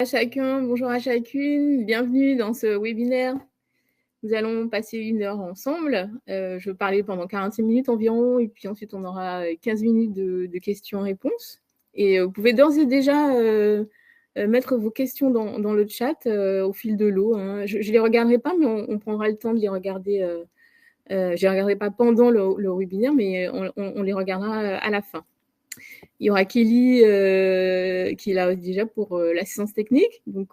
À chacun, bonjour à chacune, bienvenue dans ce webinaire. Nous allons passer 1 heure ensemble. Je vais parler pendant 45 minutes environ et puis ensuite on aura 15 minutes de questions-réponses. Et vous pouvez d'ores et déjà mettre vos questions dans le chat au fil de l'eau. Hein. Je ne les regarderai pas, mais on prendra le temps de les regarder. Je ne les regarderai pas pendant le webinaire, mais on les regardera à la fin. Il y aura Kelly qui est là déjà pour l'assistance technique. Donc,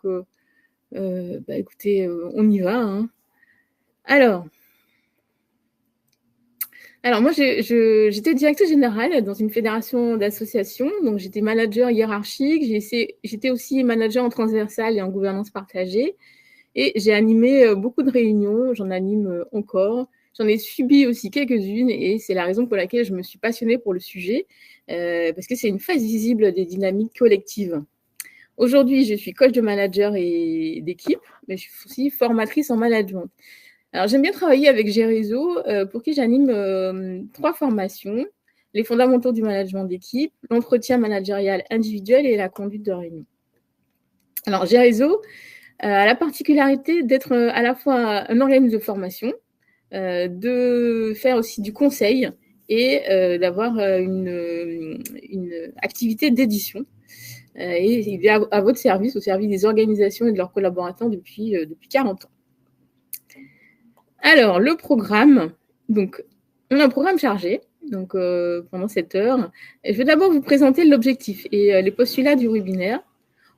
écoutez, on y va. Hein. Alors, moi, j'étais directrice générale dans une fédération d'associations. Donc, j'étais manager hiérarchique. J'étais aussi manager en transversal et en gouvernance partagée. Et j'ai animé beaucoup de réunions. J'en anime encore. J'en ai subi aussi quelques-unes et c'est la raison pour laquelle je me suis passionnée pour le sujet, parce que c'est une phase visible des dynamiques collectives. Aujourd'hui, je suis coach de manager et d'équipe, mais je suis aussi formatrice en management. Alors, j'aime bien travailler avec Gérézo, pour qui j'anime 3 formations, les fondamentaux du management d'équipe, l'entretien managérial individuel et la conduite de réunion. Alors, Gérézo a la particularité d'être à la fois un organisme de formation, de faire aussi du conseil et d'avoir une activité d'édition. Et il est à votre service, au service des organisations et de leurs collaborateurs depuis 40 ans. Alors, le programme, donc, on a un programme chargé, donc pendant cette heure. Et je vais d'abord vous présenter l'objectif et les postulats du webinaire.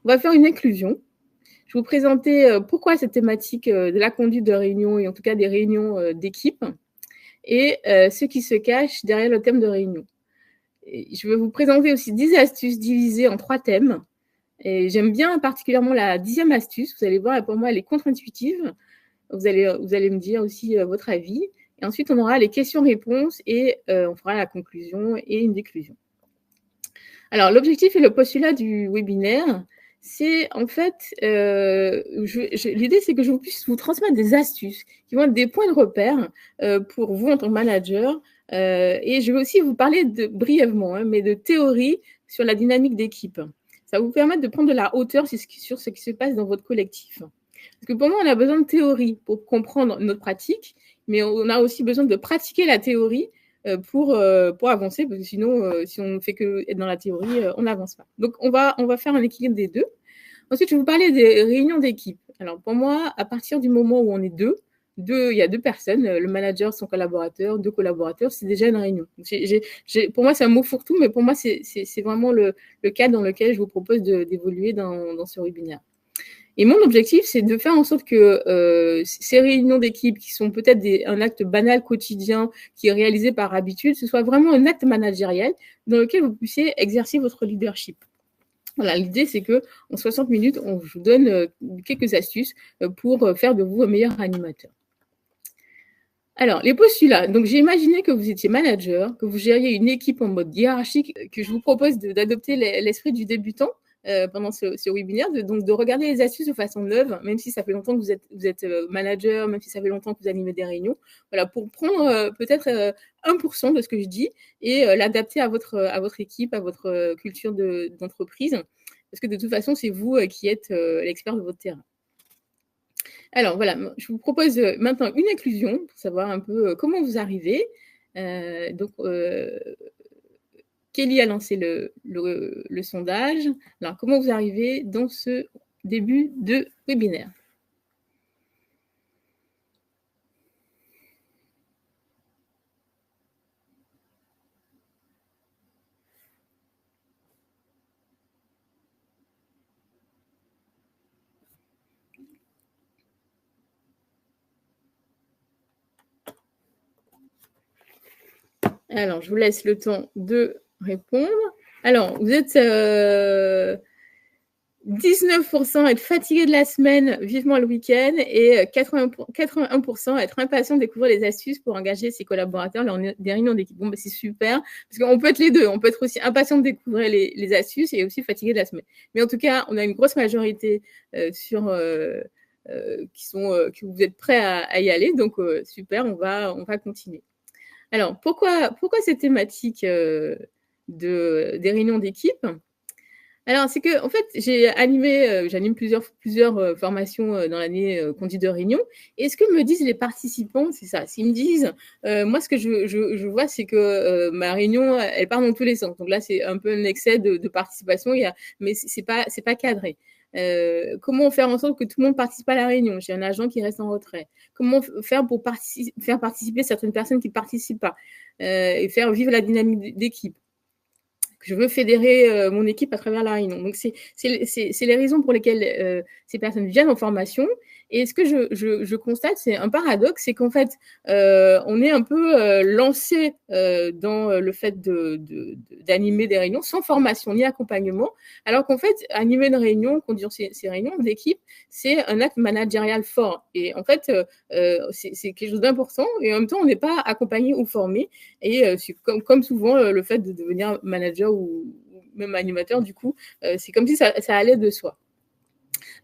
On va faire une inclusion. Je vais vous présenter pourquoi cette thématique de la conduite de réunion, et en tout cas des réunions d'équipe, et ce qui se cache derrière le thème de réunion. Et je vais vous présenter aussi 10 astuces divisées en 3 thèmes. Et j'aime bien particulièrement la 10e astuce. Vous allez voir, pour moi, elle est contre-intuitive. Vous allez me dire aussi votre avis. Et ensuite, on aura les questions-réponses et on fera la conclusion et une déclusion. Alors, l'objectif et le postulat du webinaire, c'est en fait, l'idée, c'est que je puisse vous transmettre des astuces qui vont être des points de repère pour vous en tant que manager. Et je vais aussi vous parler brièvement, mais de théorie sur la dynamique d'équipe. Ça va vous permettre de prendre de la hauteur sur ce qui se passe dans votre collectif. Parce que pour moi, on a besoin de théorie pour comprendre notre pratique, mais on a aussi besoin de pratiquer la théorie pour avancer, parce que sinon, si on ne fait que être dans la théorie, on n'avance pas. Donc, on va faire un équilibre des deux. Ensuite, je vais vous parler des réunions d'équipe. Alors, pour moi, à partir du moment où on est deux, il y a 2 personnes, le manager, son collaborateur, 2 collaborateurs, c'est déjà une réunion. Pour moi, c'est un mot fourre-tout, mais pour moi, c'est vraiment le cadre dans lequel je vous propose d'évoluer dans ce webinaire. Et mon objectif, c'est de faire en sorte que ces réunions d'équipe, qui sont peut-être un acte banal quotidien, qui est réalisé par habitude, ce soit vraiment un acte managérial dans lequel vous puissiez exercer votre leadership. Voilà, l'idée, c'est que en 60 minutes, on vous donne quelques astuces pour faire de vous un meilleur animateur. Alors, les postulats. Donc, j'ai imaginé que vous étiez manager, que vous gériez une équipe en mode hiérarchique, que je vous propose d'adopter l'esprit du débutant pendant ce webinaire, donc de regarder les astuces de façon neuve, même si ça fait longtemps que vous êtes manager, même si ça fait longtemps que vous animez des réunions, voilà, pour prendre peut-être 1% de ce que je dis et l'adapter à votre équipe, à votre culture d'entreprise, parce que de toute façon, c'est vous qui êtes l'expert de votre terrain. Alors voilà, je vous propose maintenant une inclusion pour savoir un peu comment vous arrivez. Donc, Kelly a lancé le sondage. Alors, comment vous arrivez dans ce début de webinaire? Alors, je vous laisse le temps de répondre. Alors, vous êtes 19% à être fatigué de la semaine, vivement le week-end, et 81% à être impatient de découvrir les astuces pour engager ses collaborateurs lors des réunions d'équipe. Bon, c'est super, parce qu'on peut être les deux. On peut être aussi impatient de découvrir les astuces et aussi fatigué de la semaine. Mais en tout cas, on a une grosse majorité que vous êtes prêts à y aller. Donc, super, on va continuer. Alors, pourquoi cette thématique des réunions d'équipe ? Alors, c'est que, en fait, j'anime plusieurs formations dans l'année conduite de réunion. Et ce que me disent les participants, c'est ça. S'ils me disent, moi, ce que je vois, c'est que ma réunion, elle part dans tous les sens. Donc là, c'est un peu un excès de participation, mais c'est pas cadré. Comment faire en sorte que tout le monde participe à la réunion? J'ai un agent qui reste en retrait. Comment faire pour faire participer certaines personnes qui ne participent pas et faire vivre la dynamique d'équipe? Je veux fédérer mon équipe à travers la réunion. Donc, c'est les raisons pour lesquelles ces personnes viennent en formation. Et ce que je constate, c'est un paradoxe, c'est qu'en fait, on est un peu lancé dans le fait d'animer des réunions sans formation ni accompagnement, alors qu'en fait, animer une réunion, conduire ces réunions d'équipe, c'est un acte managérial fort. Et en fait, c'est quelque chose d'important. Et en même temps, on n'est pas accompagné ou formé. Et c'est comme souvent, le fait de devenir manager ou même animateur, du coup, c'est comme si ça allait de soi.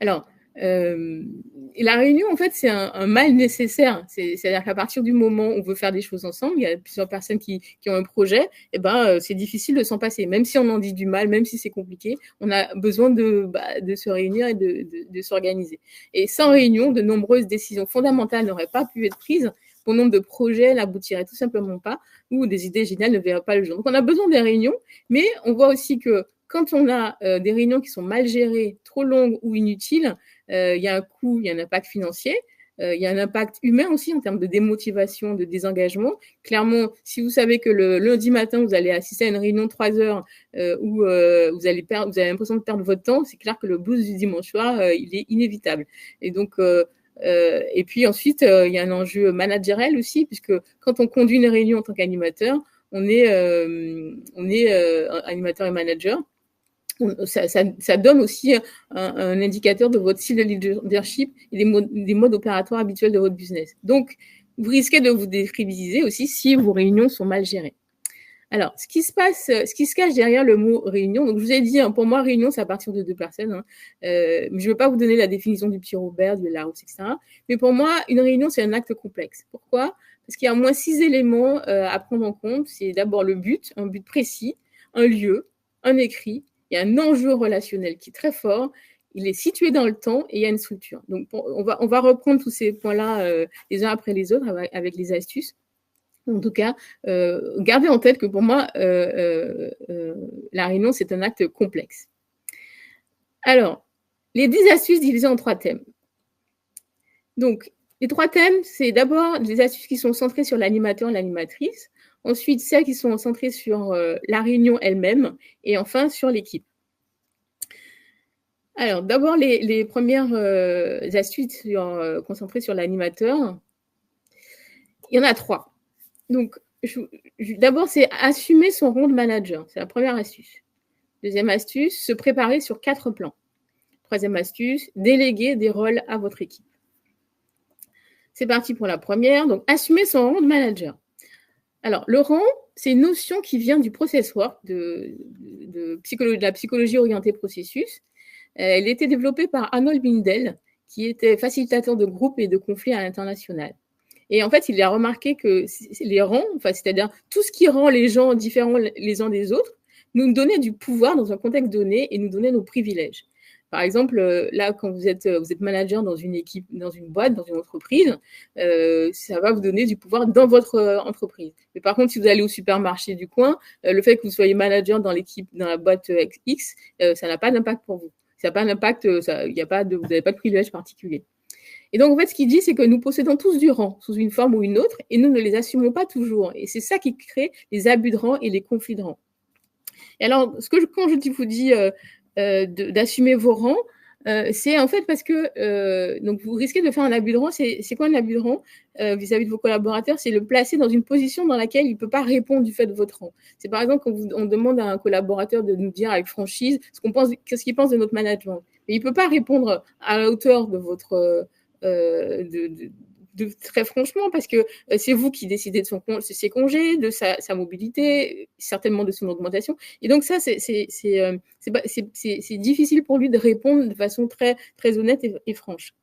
Alors, la réunion, en fait, c'est un mal nécessaire. C'est-à-dire qu'à partir du moment où on veut faire des choses ensemble, il y a plusieurs personnes qui ont un projet, et c'est difficile de s'en passer. Même si on en dit du mal, même si c'est compliqué, on a besoin de se réunir et de s'organiser. Et sans réunion, de nombreuses décisions fondamentales n'auraient pas pu être prises. Bon nombre de projets n'aboutiraient tout simplement pas, ou des idées géniales ne verraient pas le jour. Donc, on a besoin des réunions, mais on voit aussi que quand on a des réunions qui sont mal gérées, trop longues ou inutiles, il y a un coût, il y a un impact financier, il y a un impact humain aussi en termes de démotivation, de désengagement. Clairement, si vous savez que le lundi matin, vous allez assister à une réunion de 3 heures où vous avez l'impression de perdre votre temps, c'est clair que le blues du dimanche soir, il est inévitable. Et donc, et puis ensuite, il y a un enjeu managérial aussi, puisque quand on conduit une réunion en tant qu'animateur, on est animateur et manager. Ça donne aussi un indicateur de votre style de leadership et des modes opératoires habituels de votre business. Donc, vous risquez de vous décrédibiliser aussi si vos réunions sont mal gérées. Alors, ce qui se cache derrière le mot réunion, donc je vous ai dit, pour moi, réunion, c'est à partir de 2 personnes. Je ne vais pas vous donner la définition du petit Robert, du Larousse, etc. Mais pour moi, une réunion, c'est un acte complexe. Pourquoi? Parce qu'il y a au moins 6 éléments à prendre en compte. C'est d'abord le but, un but précis, un lieu, un écrit. Il y a un enjeu relationnel qui est très fort. Il est situé dans le temps et il y a une structure. Donc, on va reprendre tous ces points-là les uns après les autres avec les astuces. En tout cas, gardez en tête que pour moi, la réunion, c'est un acte complexe. Alors, les 10 astuces divisées en 3 thèmes. Donc, les 3 thèmes, c'est d'abord des astuces qui sont centrées sur l'animateur et l'animatrice. Ensuite, celles qui sont centrées sur la réunion elle-même. Et enfin, sur l'équipe. Alors, d'abord, les premières astuces concentrées sur l'animateur. Il y en a 3. Donc, d'abord, c'est assumer son rôle de manager. C'est la première astuce. Deuxième astuce, se préparer sur 4 plans. Troisième astuce, déléguer des rôles à votre équipe. C'est parti pour la première. Donc, assumer son rôle de manager. Alors, le rang, c'est une notion qui vient du process work, de la psychologie orientée processus. Elle a été développée par Arnold Mindell, qui était facilitateur de groupes et de conflits à l'international. Et en fait, il a remarqué que les rangs, c'est-à-dire tout ce qui rend les gens différents les uns des autres, nous donnait du pouvoir dans un contexte donné et nous donnait nos privilèges. Par exemple, là, quand vous êtes manager dans une équipe, dans une boîte, dans une entreprise, ça va vous donner du pouvoir dans votre entreprise. Mais par contre, si vous allez au supermarché du coin, le fait que vous soyez manager dans l'équipe, dans la boîte X, ça n'a pas d'impact pour vous. Ça n'a pas d'impact, vous n'avez pas de privilège particulier. Et donc, en fait, ce qu'il dit, c'est que nous possédons tous du rang, sous une forme ou une autre, et nous ne les assumons pas toujours. Et c'est ça qui crée les abus de rang et les conflits de rang. Et alors, quand je vous dis d'assumer vos rangs, c'est en fait parce que donc vous risquez de faire un abus de rang. C'est quoi un abus de rang vis-à-vis de vos collaborateurs? C'est le placer dans une position dans laquelle il ne peut pas répondre du fait de votre rang. C'est par exemple quand on demande à un collaborateur de nous dire avec franchise ce qu'il pense de notre management. Mais il ne peut pas répondre à la hauteur de votre très franchement, parce que c'est vous qui décidez de ses congés, de sa mobilité, certainement de son augmentation. Et donc ça, c'est difficile pour lui de répondre de façon très, très honnête et franche.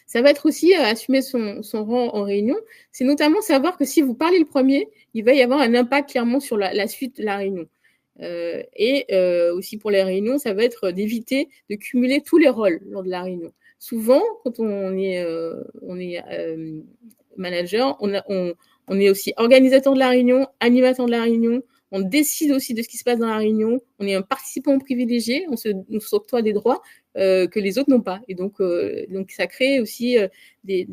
Ça va être aussi assumer son rang en réunion. C'est notamment savoir que si vous parlez le premier, il va y avoir un impact clairement sur la suite de la réunion. Aussi pour les réunions, ça va être d'éviter de cumuler tous les rôles lors de la réunion. Souvent, quand on est manager, on est aussi organisateur de la réunion, animateur de la réunion, on décide aussi de ce qui se passe dans la réunion, on est un participant privilégié, on s'octroie des droits que les autres n'ont pas. Et donc ça crée aussi des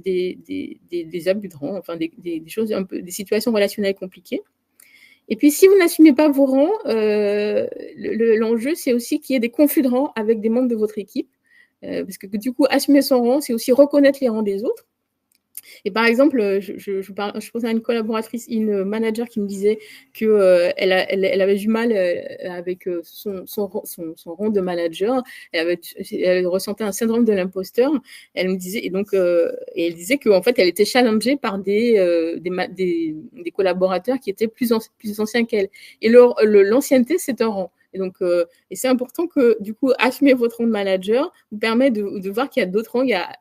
abus de rang, enfin des choses un peu, des situations relationnelles compliquées. Et puis, si vous n'assumez pas vos rangs, l'enjeu, c'est aussi qu'il y ait des conflits de rangs avec des membres de votre équipe. Parce que du coup, assumer son rang, c'est aussi reconnaître les rangs des autres. Et par exemple, je pensais à une collaboratrice, une manager qui me disait qu'elle elle avait du mal avec son rang de manager. Elle ressentait un syndrome de l'imposteur. Elle me disait, et elle disait qu'en fait, elle était challengée par des collaborateurs qui étaient plus anciens qu'elle. Et l'ancienneté, c'est un rang. Et c'est important que, du coup, assumer votre rang de manager vous permet de voir qu'il y a d'autres rangs. Il y a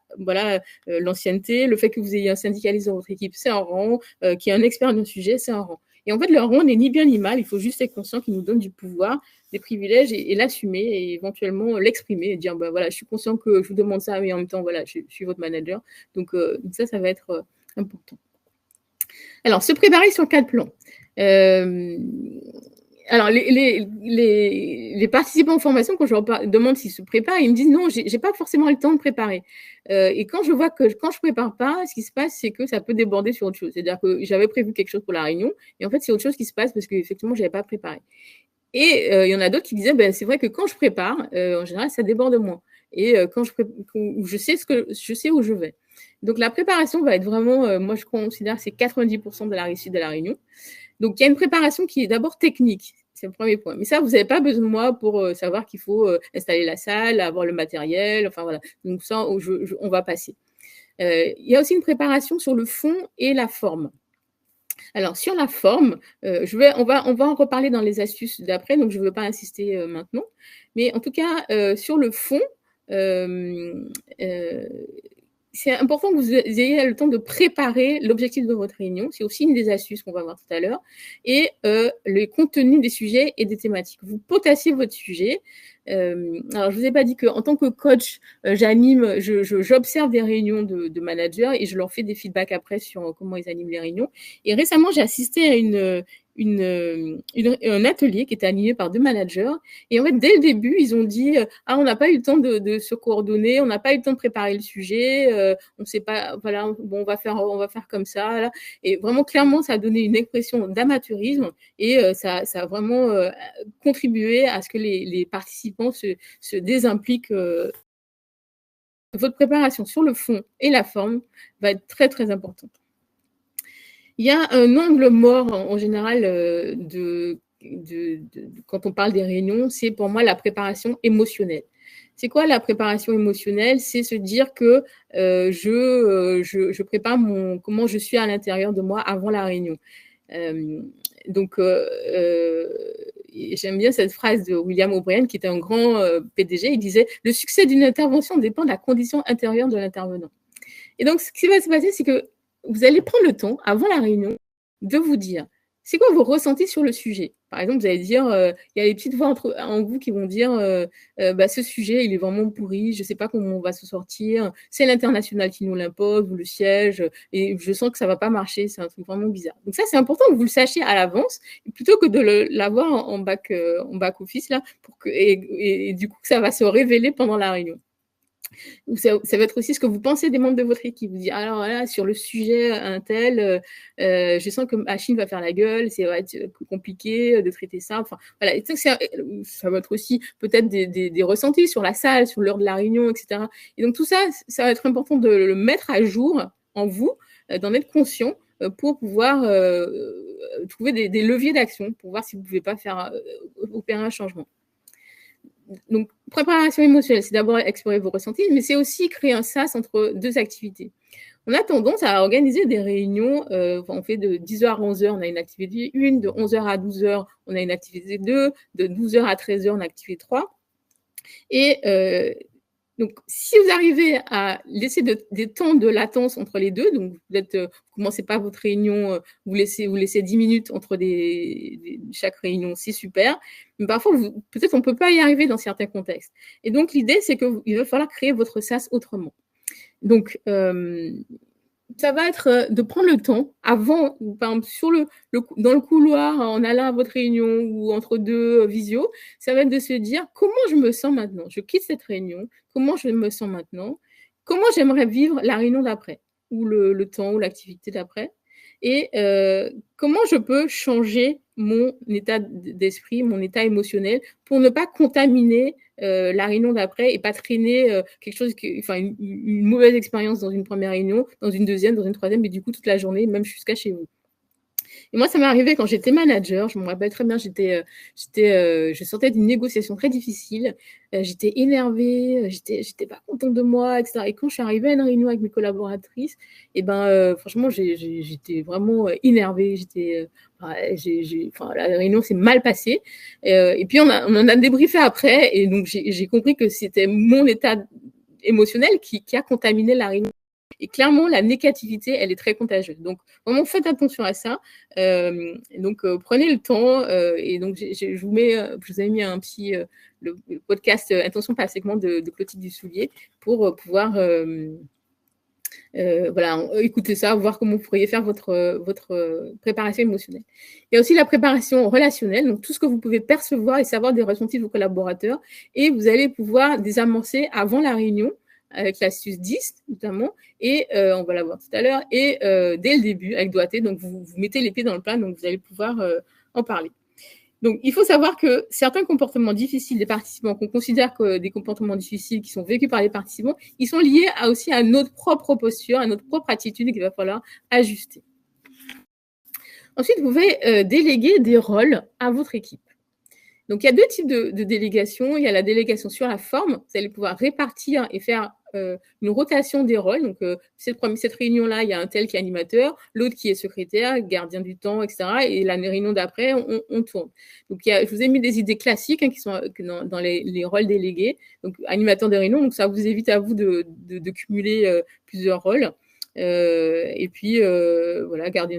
l'ancienneté, le fait que vous ayez un syndicaliste dans votre équipe, c'est un rang, qu'il y ait un expert d'un sujet, c'est un rang. Et en fait, le rang n'est ni bien ni mal, il faut juste être conscient qu'il nous donne du pouvoir, des privilèges, et l'assumer, et éventuellement l'exprimer, et dire, voilà, je suis conscient que je vous demande ça, mais en même temps, voilà, je suis votre manager. Donc ça va être important. Alors, se préparer sur 4 plans. Alors, les participants en formation, quand je leur demande s'ils se préparent, ils me disent non, j'ai pas forcément le temps de préparer. Et quand je vois que quand je prépare pas, ce qui se passe, c'est que ça peut déborder sur autre chose. C'est-à-dire que j'avais prévu quelque chose pour la réunion, et en fait, c'est autre chose qui se passe parce qu'effectivement, j'avais pas préparé. Et il y en a d'autres qui disaient, c'est vrai que quand je prépare, en général, ça déborde moins. Et quand je sais où je vais. Donc, la préparation va être vraiment, moi, je considère que c'est 90% de la réussite de la réunion. Donc, il y a une préparation qui est d'abord technique. C'est le premier point. Mais ça, vous n'avez pas besoin de moi pour savoir qu'il faut installer la salle, avoir le matériel. Enfin, voilà. Donc, ça, on va passer. Il y a aussi une préparation sur le fond et la forme. Alors, sur la forme, on va en reparler dans les astuces d'après, donc je ne veux pas insister maintenant. Mais en tout cas, sur le fond, c'est important que vous ayez le temps de préparer l'objectif de votre réunion. C'est aussi une des astuces qu'on va voir tout à l'heure. Et le contenu des sujets et des thématiques. Vous potassez votre sujet. Alors, je ne vous ai pas dit qu'en tant que coach, j'anime, j'observe des réunions de managers et je leur fais des feedbacks après sur comment ils animent les réunions. Et récemment, j'ai assisté à un atelier qui était animé par 2 managers. Et en fait, dès le début, ils ont dit on n'a pas eu le temps de se coordonner, on n'a pas eu le temps de préparer le sujet, on ne sait pas, voilà, bon, on va faire comme ça. Là. Et vraiment, clairement, ça a donné une impression d'amateurisme et ça a vraiment contribué à ce que les participants se désimpliquent. Votre préparation sur le fond et la forme va être très, très importante. Il y a un angle mort en général quand on parle des réunions, c'est pour moi la préparation émotionnelle. C'est quoi la préparation émotionnelle? C'est se dire que je prépare comment je suis à l'intérieur de moi avant la réunion. J'aime bien cette phrase de William O'Brien, qui était un grand PDG. Il disait « Le succès d'une intervention dépend de la condition intérieure de l'intervenant ». Et donc, ce qui va se passer, c'est que vous allez prendre le temps, avant la réunion, de vous dire, c'est quoi vos ressentis sur le sujet? Par exemple, vous allez dire, il y a des petites voix en vous qui vont dire, ce sujet, il est vraiment pourri, je ne sais pas comment on va se sortir, c'est l'international qui nous l'impose, ou le siège, et je sens que ça ne va pas marcher, c'est un truc vraiment bizarre. Donc ça, c'est important que vous le sachiez à l'avance, plutôt que de l'avoir en back office, là, et du coup, que ça va se révéler pendant la réunion. Ou ça va être aussi ce que vous pensez des membres de votre équipe. Vous dites, alors là, sur le sujet un tel, je sens que Achille va faire la gueule, ça va être plus compliqué de traiter ça. Enfin, voilà. Et ça va être aussi peut-être des ressentis sur la salle, sur l'heure de la réunion, etc. Et donc tout ça, ça va être important de le mettre à jour en vous, d'en être conscient pour pouvoir trouver des leviers d'action, pour voir si vous ne pouvez pas opérer un changement. Donc, préparation émotionnelle, c'est d'abord explorer vos ressentis, mais c'est aussi créer un sas entre 2 activités. On a tendance à organiser des réunions, on fait de 10h à 11h, on a une activité 1, de 11h à 12h, on a une activité 2, de 12h à 13h, on a une activité 3. Et Donc, si vous arrivez à laisser des temps de latence entre les deux, donc vous commencez pas votre réunion, vous laissez 10 minutes entre chaque réunion, c'est super. Mais parfois, peut-être on peut pas y arriver dans certains contextes. Et donc, l'idée, c'est qu'il va falloir créer votre SaaS autrement. Donc, ça va être de prendre le temps avant, par exemple, dans le couloir, en allant à votre réunion ou entre deux visios, ça va être de se dire comment je me sens maintenant. Je quitte cette réunion, comment je me sens maintenant, comment j'aimerais vivre la réunion d'après, ou le temps ou l'activité d'après, et comment je peux changer mon état d'esprit, mon état émotionnel, pour ne pas contaminer la réunion d'après et pas traîner quelque chose, une mauvaise expérience dans une première réunion, dans une deuxième, dans une troisième, et du coup toute la journée, même jusqu'à chez vous. Et moi, ça m'est arrivé quand j'étais manager. Je me rappelle très bien, je sortais d'une négociation très difficile. J'étais énervée, j'étais pas contente de moi, etc. Et quand je suis arrivée à une réunion avec mes collaboratrices, franchement, j'étais vraiment énervée. La réunion s'est mal passée. Et puis, on en a débriefé après. Et donc, j'ai compris que c'était mon état émotionnel qui a contaminé la réunion. Et clairement, la négativité, elle est très contagieuse. Donc, vraiment, faites attention à ça. Prenez le temps. Et donc, je vous ai mis un petit le podcast Attention pas à segment de Clotilde Dussoulier pour pouvoir écouter ça, voir comment vous pourriez faire votre préparation émotionnelle. Il y a aussi la préparation relationnelle, donc tout ce que vous pouvez percevoir et savoir des ressentis de vos collaborateurs, et vous allez pouvoir désamorcer avant la réunion, avec l'astuce 10 notamment, et on va la voir tout à l'heure, et dès le début avec doigté, donc vous mettez les pieds dans le plat, donc vous allez pouvoir en parler. Donc, il faut savoir que certains comportements difficiles des participants, qu'on considère que des comportements difficiles qui sont vécus par les participants, ils sont liés aussi à notre propre posture, à notre propre attitude qu'il va falloir ajuster. Ensuite, vous pouvez déléguer des rôles à votre équipe. Donc, il y a deux types de délégation. Il y a la délégation sur la forme. Vous allez pouvoir répartir et faire une rotation des rôles. Donc, cette réunion-là, il y a un tel qui est animateur, l'autre qui est secrétaire, gardien du temps, etc. Et la réunion d'après, on tourne. Donc, je vous ai mis des idées classiques qui sont dans les rôles délégués. Donc, animateur des réunions, donc ça vous évite à vous de cumuler plusieurs rôles. Gardien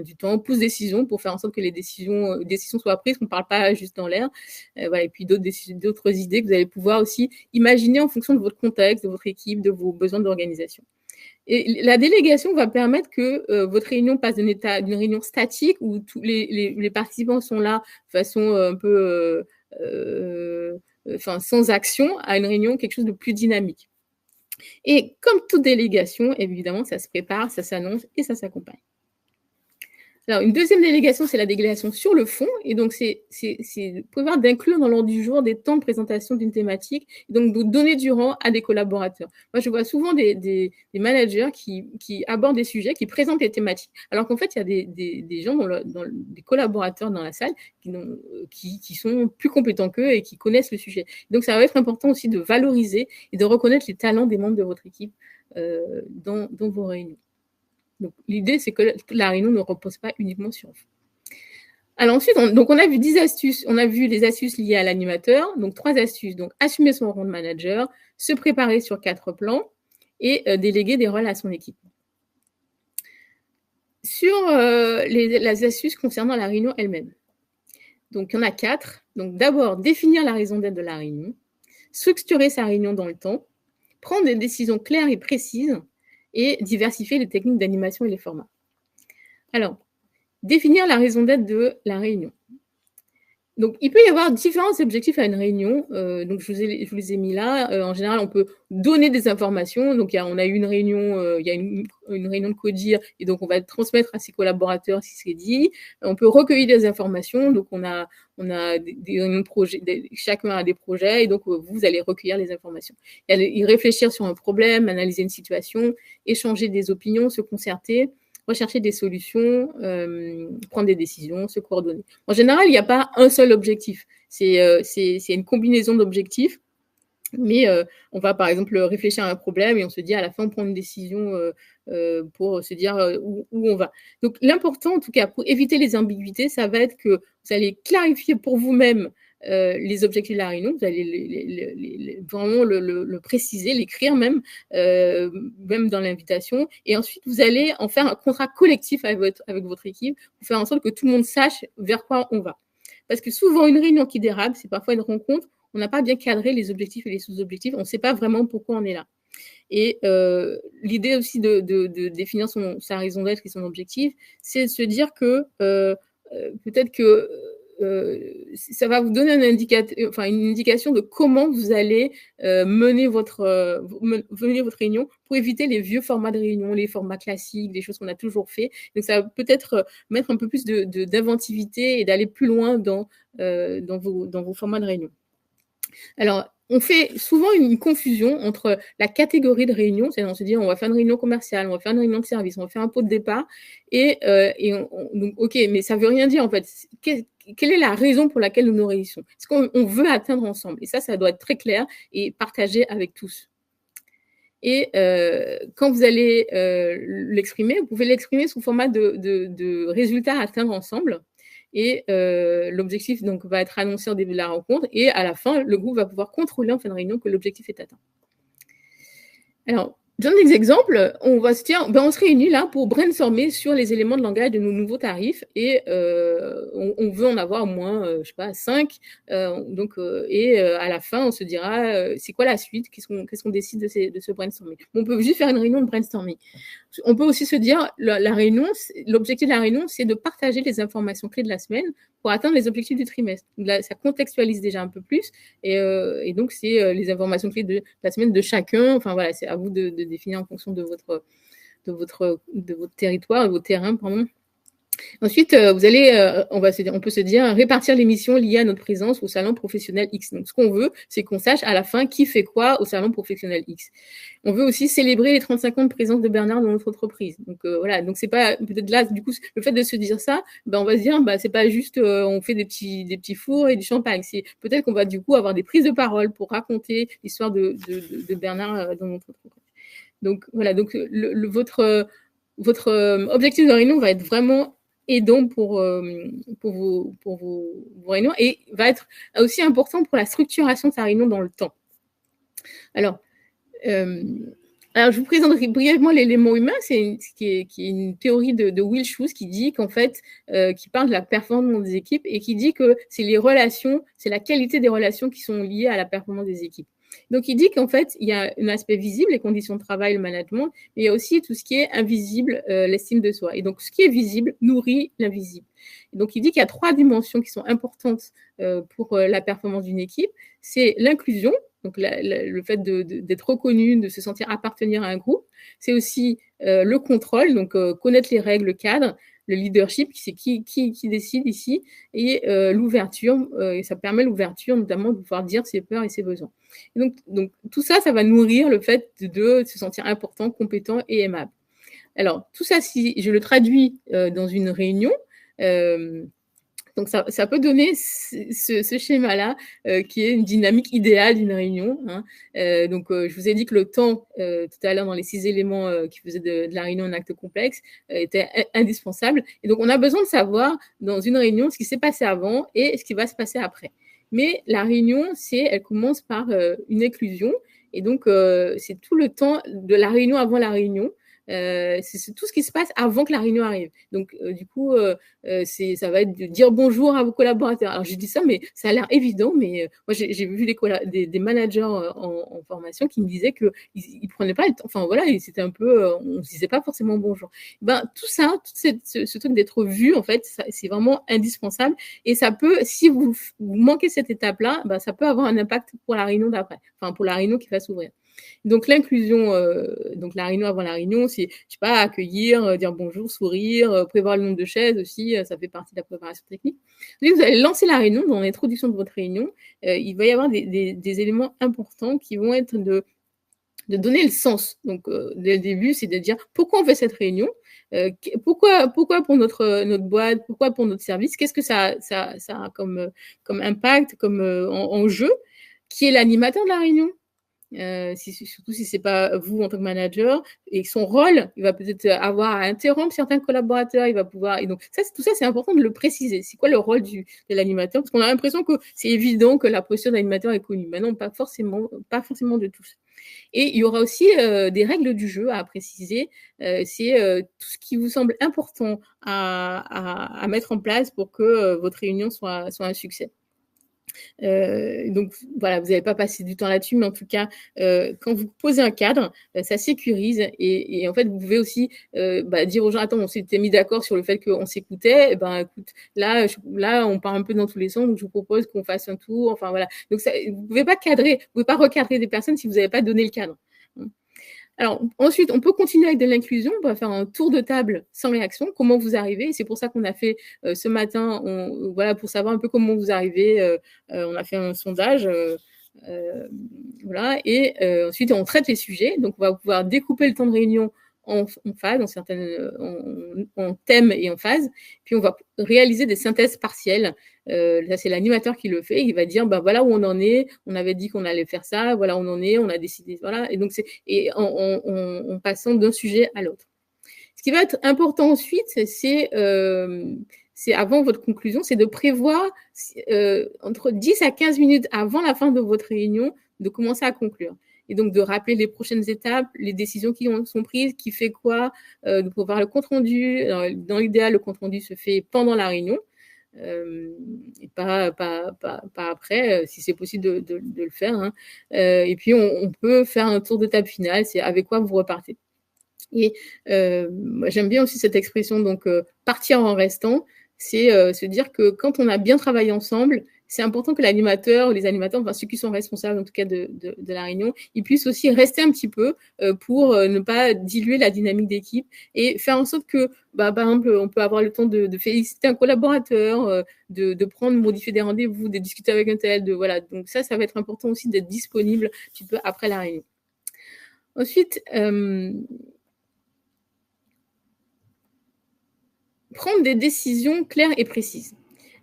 du temps, pousse décision pour faire en sorte que les décisions soient prises, qu'on ne parle pas juste dans l'air. Et puis d'autres idées que vous allez pouvoir aussi imaginer en fonction de votre contexte, de votre équipe, de vos besoins d'organisation. Et la délégation va permettre que votre réunion passe d'une réunion statique où tous les participants sont là de façon un peu sans action, à une réunion quelque chose de plus dynamique. Et comme toute délégation, évidemment, ça se prépare, ça s'annonce et ça s'accompagne. Alors, une deuxième délégation, c'est la délégation sur le fond. Et donc, c'est pouvoir d'inclure dans l'ordre du jour des temps de présentation d'une thématique, et donc de donner du rang à des collaborateurs. Moi, je vois souvent des managers qui abordent des sujets, qui présentent des thématiques, alors qu'en fait, il y a des gens, des collaborateurs dans la salle qui sont plus compétents qu'eux et qui connaissent le sujet. Donc, ça va être important aussi de valoriser et de reconnaître les talents des membres de votre équipe dans vos réunions. Donc, l'idée, c'est que la réunion ne repose pas uniquement sur vous. Alors ensuite, on a vu 10 astuces. On a vu les astuces liées à l'animateur. Donc, 3 astuces. Donc, assumer son rôle de manager, se préparer sur 4 plans et déléguer des rôles à son équipe. Sur les astuces concernant la réunion elle-même. Donc, il y en a 4. Donc, d'abord, définir la raison d'être de la réunion, structurer sa réunion dans le temps, prendre des décisions claires et précises, et diversifier les techniques d'animation et les formats. Alors, définir la raison d'être de la réunion. Donc, il peut y avoir différents objectifs à une réunion. Donc, je vous les ai mis là. En général, on peut donner des informations. Donc, on a eu une réunion, il y a une réunion de CODIR, et donc on va transmettre à ses collaborateurs ce qui s'est dit. On peut recueillir des informations. Donc, on a des réunions de projet, chacun a des projets, et donc vous allez recueillir les informations. Y réfléchir sur un problème, analyser une situation, échanger des opinions, se concerter, rechercher des solutions, prendre des décisions, se coordonner. En général, il n'y a pas un seul objectif. C'est une combinaison d'objectifs. Mais on va, par exemple, réfléchir à un problème et on se dit, à la fin, on prend une décision pour se dire où on va. Donc, l'important, en tout cas, pour éviter les ambiguïtés, ça va être que vous allez clarifier pour vous-même les objectifs de la réunion, vous allez vraiment le préciser, l'écrire même dans l'invitation. Et ensuite, vous allez en faire un contrat collectif avec votre équipe pour faire en sorte que tout le monde sache vers quoi on va. Parce que souvent, une réunion qui dérape, c'est parfois une rencontre, on n'a pas bien cadré les objectifs et les sous-objectifs, on ne sait pas vraiment pourquoi on est là. Et l'idée aussi de définir sa raison d'être et son objectif, c'est de se dire que peut-être que ça va vous donner une indication de comment vous allez mener votre réunion pour éviter les vieux formats de réunion, les formats classiques, des choses qu'on a toujours fait. Donc ça va peut-être mettre un peu plus d'inventivité et d'aller plus loin dans vos formats de réunion. Alors, on fait souvent une confusion entre la catégorie de réunion, c'est-à-dire on se dit on va faire une réunion commerciale, on va faire une réunion de service, on va faire un pot de départ, donc, ok, mais ça veut rien dire en fait. Quelle est la raison pour laquelle nous nous réunissons? Ce qu'on veut atteindre ensemble. Et ça doit être très clair et partagé avec tous. Et quand vous allez l'exprimer, vous pouvez l'exprimer sous format de résultats à atteindre ensemble. Et l'objectif donc va être annoncé au début de la rencontre et à la fin, le groupe va pouvoir contrôler en fin de réunion que l'objectif est atteint. Alors, je donne des exemples. On va se dire, on se réunit là pour brainstormer sur les éléments de langage de nos nouveaux tarifs et on veut en avoir au moins, je sais pas, 5. Et à la fin, on se dira, c'est quoi la suite? Qu'est-ce qu'on décide de ce brainstorming? On peut juste faire une réunion de brainstorming. On peut aussi se dire, l'objectif de la réunion, c'est de partager les informations clés de la semaine pour atteindre les objectifs du trimestre. Là, ça contextualise déjà un peu plus et donc c'est les informations clés de la semaine de chacun. Enfin voilà, c'est à vous de définir en fonction de votre territoire, de vos terrains, pardon. Ensuite, on peut se dire répartir les missions liées à notre présence au salon professionnel X. Donc, ce qu'on veut, c'est qu'on sache à la fin qui fait quoi au salon professionnel X. On veut aussi célébrer les 35 ans de présence de Bernard dans notre entreprise. Donc voilà, donc c'est pas peut-être là du coup le fait de se dire ça, on va se dire c'est pas juste on fait des petits fours et du champagne. C'est peut-être qu'on va du coup avoir des prises de parole pour raconter l'histoire de Bernard dans notre entreprise. Donc voilà, donc votre objectif de réunion va être vraiment aidant pour vos réunions et va être aussi important pour la structuration de sa réunion dans le temps. Alors, je vous présenterai brièvement l'élément humain, qui est une théorie de Will Schultz qui dit qu'en fait, qui parle de la performance des équipes et qui dit que c'est les relations, c'est la qualité des relations qui sont liées à la performance des équipes. Donc, il dit qu'en fait, il y a un aspect visible, les conditions de travail, le management, mais il y a aussi tout ce qui est invisible, l'estime de soi. Et donc, ce qui est visible nourrit l'invisible. Et donc, il dit qu'il y a 3 dimensions qui sont importantes pour la performance d'une équipe. C'est l'inclusion, donc le fait d'être reconnu, de se sentir appartenir à un groupe. C'est aussi le contrôle, donc connaître les règles, le cadre. Le leadership, c'est qui décide ici, et l'ouverture, et ça permet l'ouverture notamment de pouvoir dire ses peurs et ses besoins. Et donc tout ça, ça va nourrir le fait de se sentir important, compétent et aimable. Alors tout ça, si je le traduis dans une réunion, donc ça peut donner ce schéma-là qui est une dynamique idéale d'une réunion. Je vous ai dit que le temps, tout à l'heure dans les 6 éléments qui faisaient de la réunion un acte complexe, était indispensable. Et donc on a besoin de savoir dans une réunion ce qui s'est passé avant et ce qui va se passer après. Mais la réunion, elle commence par une éclosion. Et donc c'est tout le temps de la réunion avant la réunion. C'est tout ce qui se passe avant que la réunion arrive. Donc, du coup, ça va être de dire bonjour à vos collaborateurs. Alors, je dis ça, mais ça a l'air évident, mais moi, j'ai vu des managers en formation qui me disaient qu'ils prenaient pas le temps. Enfin, voilà, c'était un peu, on se disait pas forcément bonjour. Tout ça, ce truc d'être vu, en fait, c'est vraiment indispensable. Et ça peut, si vous manquez cette étape-là, ça peut avoir un impact pour la réunion d'après. Enfin, pour la réunion qui va s'ouvrir. Donc l'inclusion, donc la réunion avant la réunion, c'est, je sais pas, accueillir, dire bonjour, sourire, prévoir le nombre de chaises aussi, ça fait partie de la préparation technique. Donc, vous allez lancer la réunion, dans l'introduction de votre réunion, il va y avoir des éléments importants qui vont être de donner le sens. Donc dès le début, c'est de dire pourquoi on fait cette réunion, pourquoi pour notre boîte, pourquoi pour notre service, qu'est-ce que ça a comme impact, comme enjeu, qui est l'animateur de la réunion. Surtout si c'est pas vous en tant que manager, et son rôle, il va peut-être avoir à interrompre certains collaborateurs, il va pouvoir, et donc tout ça, c'est important de le préciser. C'est quoi le rôle de l'animateur? Parce qu'on a l'impression que c'est évident que la posture de l'animateur est connue. Mais non, pas forcément de tous. Et il y aura aussi des règles du jeu à préciser. C'est tout ce qui vous semble important à mettre en place pour que votre réunion soit un succès. Donc voilà, vous n'avez pas passé du temps là-dessus, mais en tout cas, quand vous posez un cadre, ça sécurise, et en fait, vous pouvez aussi dire aux gens, attends, on s'était mis d'accord sur le fait qu'on s'écoutait, et écoute, là, on part un peu dans tous les sens, donc je vous propose qu'on fasse un tour, enfin voilà. Donc ça, vous ne pouvez pas cadrer, vous pouvez pas recadrer des personnes si vous n'avez pas donné le cadre. Alors, ensuite, on peut continuer avec de l'inclusion. On va faire un tour de table sans réaction. Comment vous arrivez? C'est pour ça qu'on a fait ce matin, voilà, pour savoir un peu comment vous arrivez. On a fait un sondage. Voilà. Et ensuite, on traite les sujets. Donc, on va pouvoir découper le temps de réunion en phase, en thèmes et en phase. Puis, on va réaliser des synthèses partielles. Là, c'est l'animateur qui le fait. Il va dire, voilà où on en est. On avait dit qu'on allait faire ça. Voilà où on en est. On a décidé. Voilà. Et donc, en passant d'un sujet à l'autre. Ce qui va être important ensuite, c'est avant votre conclusion, c'est de prévoir entre 10 à 15 minutes avant la fin de votre réunion, de commencer à conclure. Et donc, de rappeler les prochaines étapes, les décisions qui sont prises, qui fait quoi, de prévoir le compte-rendu. Dans l'idéal, le compte-rendu se fait pendant la réunion. Et pas après, si c'est possible de le faire. Hein. Et puis, on peut faire un tour de table final, c'est avec quoi vous repartez. Et moi, j'aime bien aussi cette expression, donc partir en restant, c'est se dire que quand on a bien travaillé ensemble, c'est important que l'animateur ou les animateurs, enfin ceux qui sont responsables en tout cas de la réunion, ils puissent aussi rester un petit peu pour ne pas diluer la dynamique d'équipe et faire en sorte que, par exemple, on peut avoir le temps de féliciter un collaborateur, de prendre, modifier des rendez-vous, de discuter avec un tel, voilà. Donc ça va être important aussi d'être disponible un petit peu après la réunion. Ensuite, prendre des décisions claires et précises.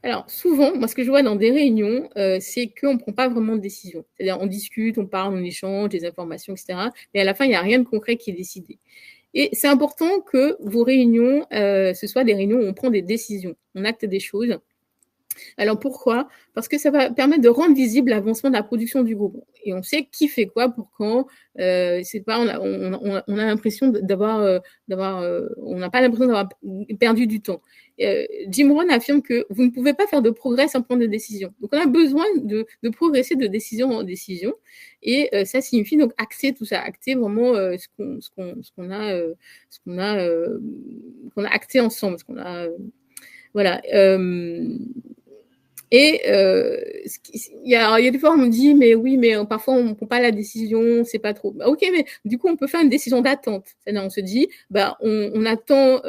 Alors, souvent, moi, ce que je vois dans des réunions, c'est qu'on ne prend pas vraiment de décision. C'est-à-dire, on discute, on parle, on échange des informations, etc. Mais à la fin, il n'y a rien de concret qui est décidé. Et c'est important que vos réunions, ce soit des réunions où on prend des décisions, on acte des choses. Alors pourquoi? Parce que ça va permettre de rendre visible l'avancement de la production du groupe. Et on sait qui fait quoi pour quand. C'est pas, on a l'impression on n'a pas l'impression d'avoir perdu du temps. Jim Rohn affirme que vous ne pouvez pas faire de progrès sans prendre de décision. Donc on a besoin de progresser de décision en décision. Et ça signifie donc acter tout ça, acter vraiment qu'on a acté ensemble, ce qu'on a. Voilà. Et il y a des fois, on me dit, mais oui, mais parfois, on ne prend pas la décision, c'est pas trop. Ok, mais du coup, on peut faire une décision d'attente. C'est-à-dire, on se dit, on attend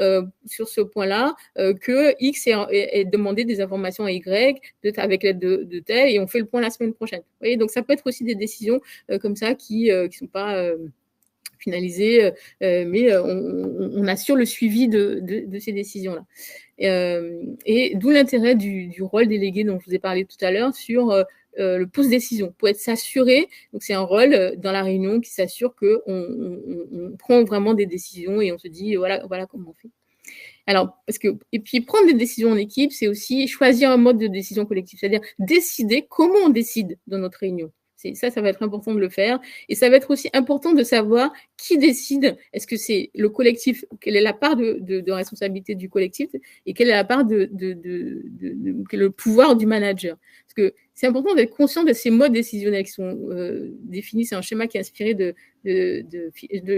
sur ce point-là que X ait demandé des informations à Y avec l'aide de tel, et on fait le point la semaine prochaine. Vous voyez, donc, ça peut être aussi des décisions comme ça qui sont pas finalisées, mais on assure le suivi de ces décisions-là. Et d'où l'intérêt du rôle délégué dont je vous ai parlé tout à l'heure sur le pose-décision, pour être s'assurer, donc c'est un rôle dans la réunion qui s'assure qu'on prend vraiment des décisions et on se dit voilà comment on fait. Alors, et puis prendre des décisions en équipe, c'est aussi choisir un mode de décision collective, c'est-à-dire décider comment on décide dans notre réunion. Ça va être important de le faire. Et ça va être aussi important de savoir qui décide. Est-ce que c'est le collectif? Quelle est la part de responsabilité du collectif? Et quelle est la part le pouvoir du manager? Parce que c'est important d'être conscient de ces modes décisionnels qui sont définis. C'est un schéma qui est inspiré de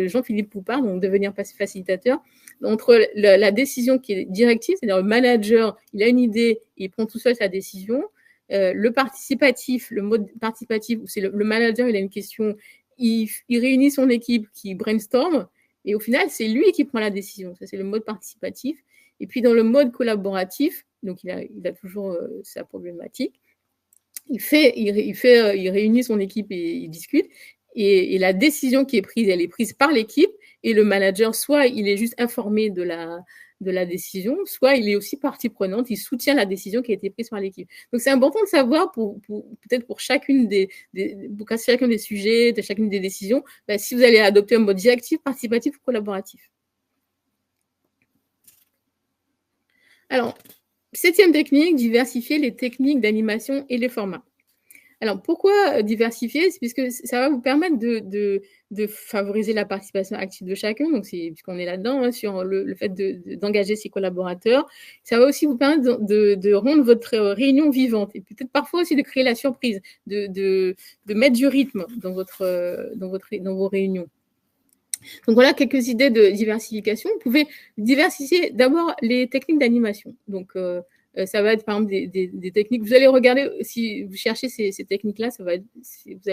Jean-Philippe Poupard, donc devenir facilitateur. Entre la décision qui est directive, c'est-à-dire le manager, il a une idée, il prend tout seul sa décision. Le participatif, le mode participatif, où c'est le manager, il a une question, il réunit son équipe qui brainstorm, et au final, c'est lui qui prend la décision. Ça, c'est le mode participatif. Et puis, dans le mode collaboratif, donc il a toujours sa problématique, il réunit son équipe et il discute. Et la décision qui est prise, elle est prise par l'équipe, et le manager, soit il est juste informé de de la décision, soit il est aussi partie prenante, il soutient la décision qui a été prise par l'équipe. Donc c'est important de savoir peut-être pour chacun des sujets, de chacune des décisions, si vous allez adopter un mode directif, participatif ou collaboratif. Alors, 7e technique, diversifier les techniques d'animation et les formats. Alors, pourquoi diversifier? C'est puisque ça va vous permettre de favoriser la participation active de chacun, donc puisqu'on est là-dedans, sur le fait d'engager ses collaborateurs. Ça va aussi vous permettre de rendre votre réunion vivante et peut-être parfois aussi de créer la surprise, de mettre du rythme dans vos réunions. Donc voilà quelques idées de diversification. Vous pouvez diversifier d'abord les techniques d'animation. Donc ça va être par exemple des techniques. Vous allez regarder, si vous cherchez ces techniques-là, vous allez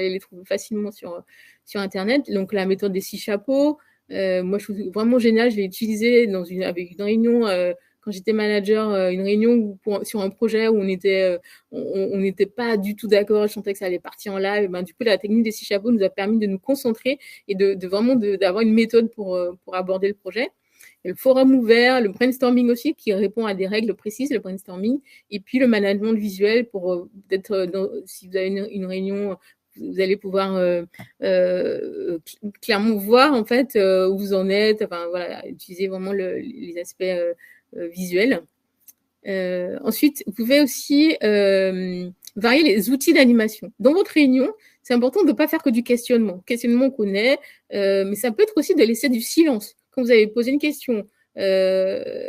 les trouver facilement sur Internet. Donc la méthode des 6 chapeaux. Moi, je trouve vraiment génial. Je l'ai utilisée avec une réunion quand j'étais manager, une réunion sur un projet où on n'était pas du tout d'accord. Je sentais que ça allait partir en live. Du coup, la technique des 6 chapeaux nous a permis de nous concentrer et d'avoir une méthode pour aborder le projet. Et le forum ouvert, le brainstorming aussi, qui répond à des règles précises, le brainstorming, et puis le management visuel pour si vous avez une réunion, vous allez pouvoir clairement voir en fait où vous en êtes, utiliser vraiment les aspects visuels. Ensuite, vous pouvez aussi varier les outils d'animation. Dans votre réunion, c'est important de ne pas faire que du questionnement. Questionnement, on connaît, mais ça peut être aussi de laisser du silence. Quand vous avez posé une question, de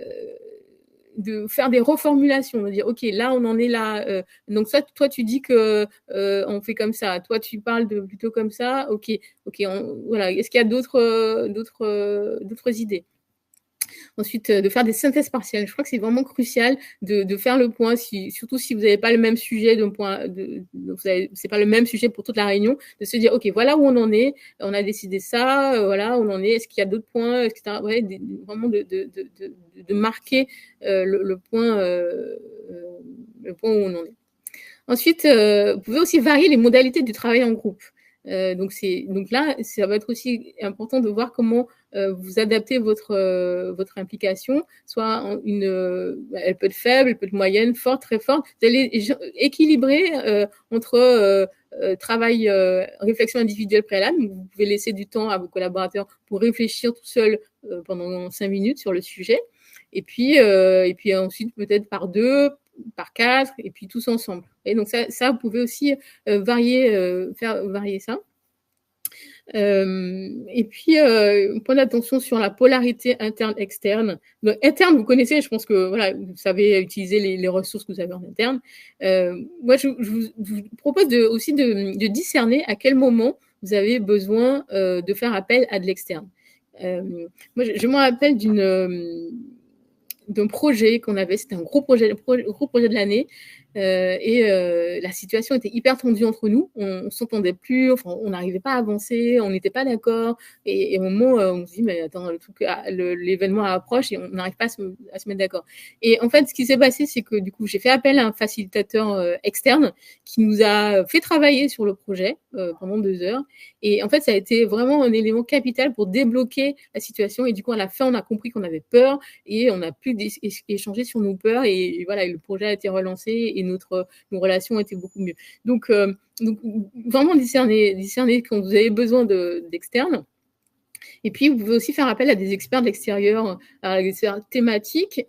faire des reformulations, de dire, OK, là, on en est là. Donc, toi, tu dis que on fait comme ça. Toi, tu parles plutôt comme ça. OK, voilà. Est-ce qu'il y a d'autres idées? Ensuite, de faire des synthèses partielles. Je crois que c'est vraiment crucial de faire le point, surtout si vous n'avez pas le même sujet, c'est pas le même sujet pour toute la réunion, de se dire, OK, voilà où on en est, on a décidé ça, voilà où on en est, est-ce qu'il y a d'autres points, etc. Ouais, vraiment de marquer le point où on en est. Ensuite, vous pouvez aussi varier les modalités du travail en groupe. Donc là, ça va être aussi important de voir comment vous adaptez votre implication. Soit elle peut être faible, elle peut être moyenne, forte, très forte. Vous allez équilibrer entre travail, réflexion individuelle préalable. Vous pouvez laisser du temps à vos collaborateurs pour réfléchir tout seul pendant 5 minutes sur le sujet. Et puis ensuite, peut-être par 2, par 4, et puis tous ensemble. Et donc ça vous pouvez aussi faire varier ça. Et puis, point d'attention sur la polarité interne-externe. Donc, interne, vous connaissez, je pense que voilà, vous savez utiliser les ressources que vous avez en interne. Moi, je vous propose aussi de discerner à quel moment vous avez besoin de faire appel à de l'externe. Moi, je me rappelle d'un projet qu'on avait, c'était un gros projet de l'année, et la situation était hyper tendue entre nous, on s'entendait plus, enfin, on n'arrivait pas à avancer, on n'était pas d'accord, et au moment on se dit mais attends, l'événement approche et on n'arrive pas à se mettre d'accord. Et en fait, ce qui s'est passé, c'est que du coup, j'ai fait appel à un facilitateur externe qui nous a fait travailler sur le projet pendant 2 heures, et en fait, ça a été vraiment un élément capital pour débloquer la situation, et du coup, à la fin, on a compris qu'on avait peur, et on a pu échanger sur nos peurs, et voilà, le projet a été relancé et nos relations étaient beaucoup mieux. Donc vraiment discerner quand vous avez besoin d'externes. Et puis, vous pouvez aussi faire appel à des experts de l'extérieur, à des experts thématiques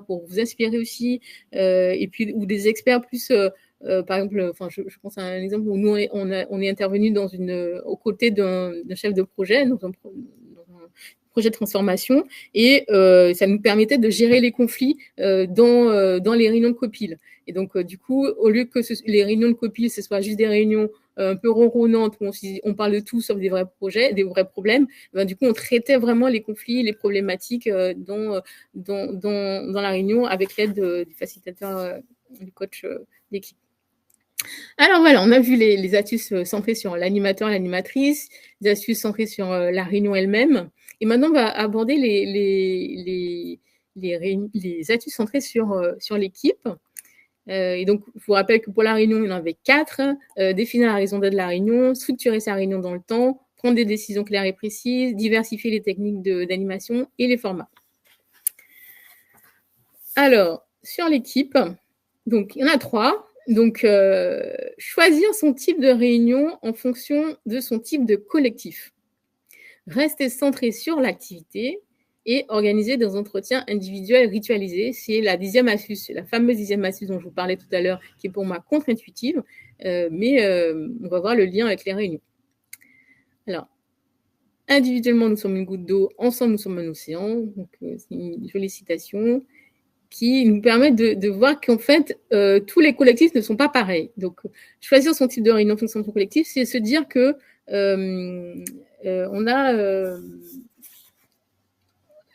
pour vous inspirer aussi, et puis ou des experts plus par exemple, je pense à un exemple où nous on est intervenu aux côtés d'un chef de projet dans un projet de transformation, et ça nous permettait de gérer les conflits dans les réunions de copil. Et donc du coup, au lieu que les réunions de copil ce soit juste des réunions un peu ronronnantes où on parle de tout sauf des vrais projets, des vrais problèmes, du coup on traitait vraiment les conflits, les problématiques dans la réunion avec l'aide du facilitateur, du coach d'équipe. Alors voilà, on a vu les astuces centrées sur l'animateur, l'animatrice, les astuces centrées sur la réunion elle-même. Et maintenant, on va aborder les astuces centrées sur l'équipe. Et donc, je vous rappelle que pour la réunion, il y en avait 4. Définir la raison d'être de la réunion, structurer sa réunion dans le temps, prendre des décisions claires et précises, diversifier les techniques d'animation et les formats. Alors, sur l'équipe, donc il y en a 3. Donc, choisir son type de réunion en fonction de son type de collectif. Rester centré sur l'activité et organiser des entretiens individuels ritualisés. C'est la 10e astuce, la fameuse 10e astuce dont je vous parlais tout à l'heure, qui est pour moi contre-intuitive, mais on va voir le lien avec les réunions. Alors, individuellement, nous sommes une goutte d'eau, ensemble, nous sommes un océan. Donc, c'est une jolie citation qui nous permet de voir qu'en fait, tous les collectifs ne sont pas pareils. Donc, choisir son type de réunion en fonction de son collectif, c'est se dire que on a...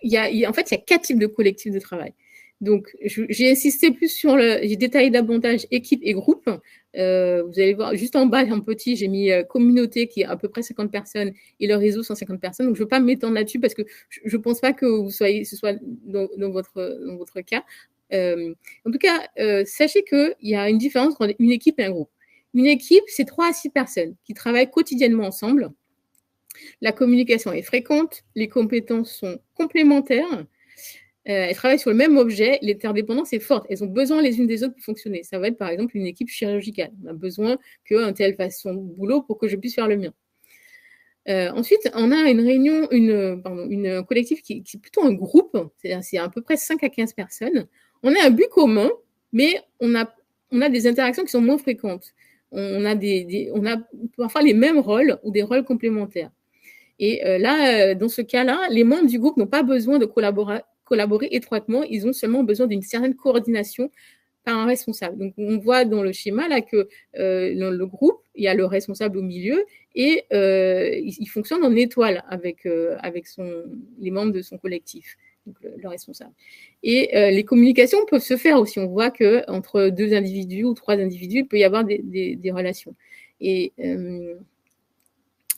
en fait, il y a 4 types de collectifs de travail. Donc, j'ai insisté plus sur j'ai détaillé davantage équipe et groupe. Vous allez voir, juste en bas, en petit, j'ai mis communauté qui est à peu près 50 personnes et le réseau 150 personnes. Donc, je ne veux pas m'étendre là-dessus parce que je ne pense pas que ce soit dans votre cas. En tout cas, sachez qu'il y a une différence entre une équipe et un groupe. Une équipe, c'est 3 à 6 personnes qui travaillent quotidiennement ensemble. La communication est fréquente, les compétences sont complémentaires, elles travaillent sur le même objet, l'interdépendance est forte. Elles ont besoin les unes des autres pour fonctionner. Ça va être par exemple une équipe chirurgicale. On a besoin qu'un tel fasse son boulot pour que je puisse faire le mien. Ensuite, on a une réunion, une collectif qui est plutôt un groupe, c'est à peu près 5 à 15 personnes. On a un but commun, mais on a des interactions qui sont moins fréquentes. On a parfois les mêmes rôles ou des rôles complémentaires. Et là, dans ce cas-là, les membres du groupe n'ont pas besoin de collaborer étroitement, ils ont seulement besoin d'une certaine coordination par un responsable. Donc, on voit dans le schéma là que dans le groupe, il y a le responsable au milieu et il fonctionne en étoile avec les membres de son collectif, donc le responsable. Et les communications peuvent se faire aussi. On voit qu'entre 2 individus ou 3 individus, il peut y avoir des relations. Et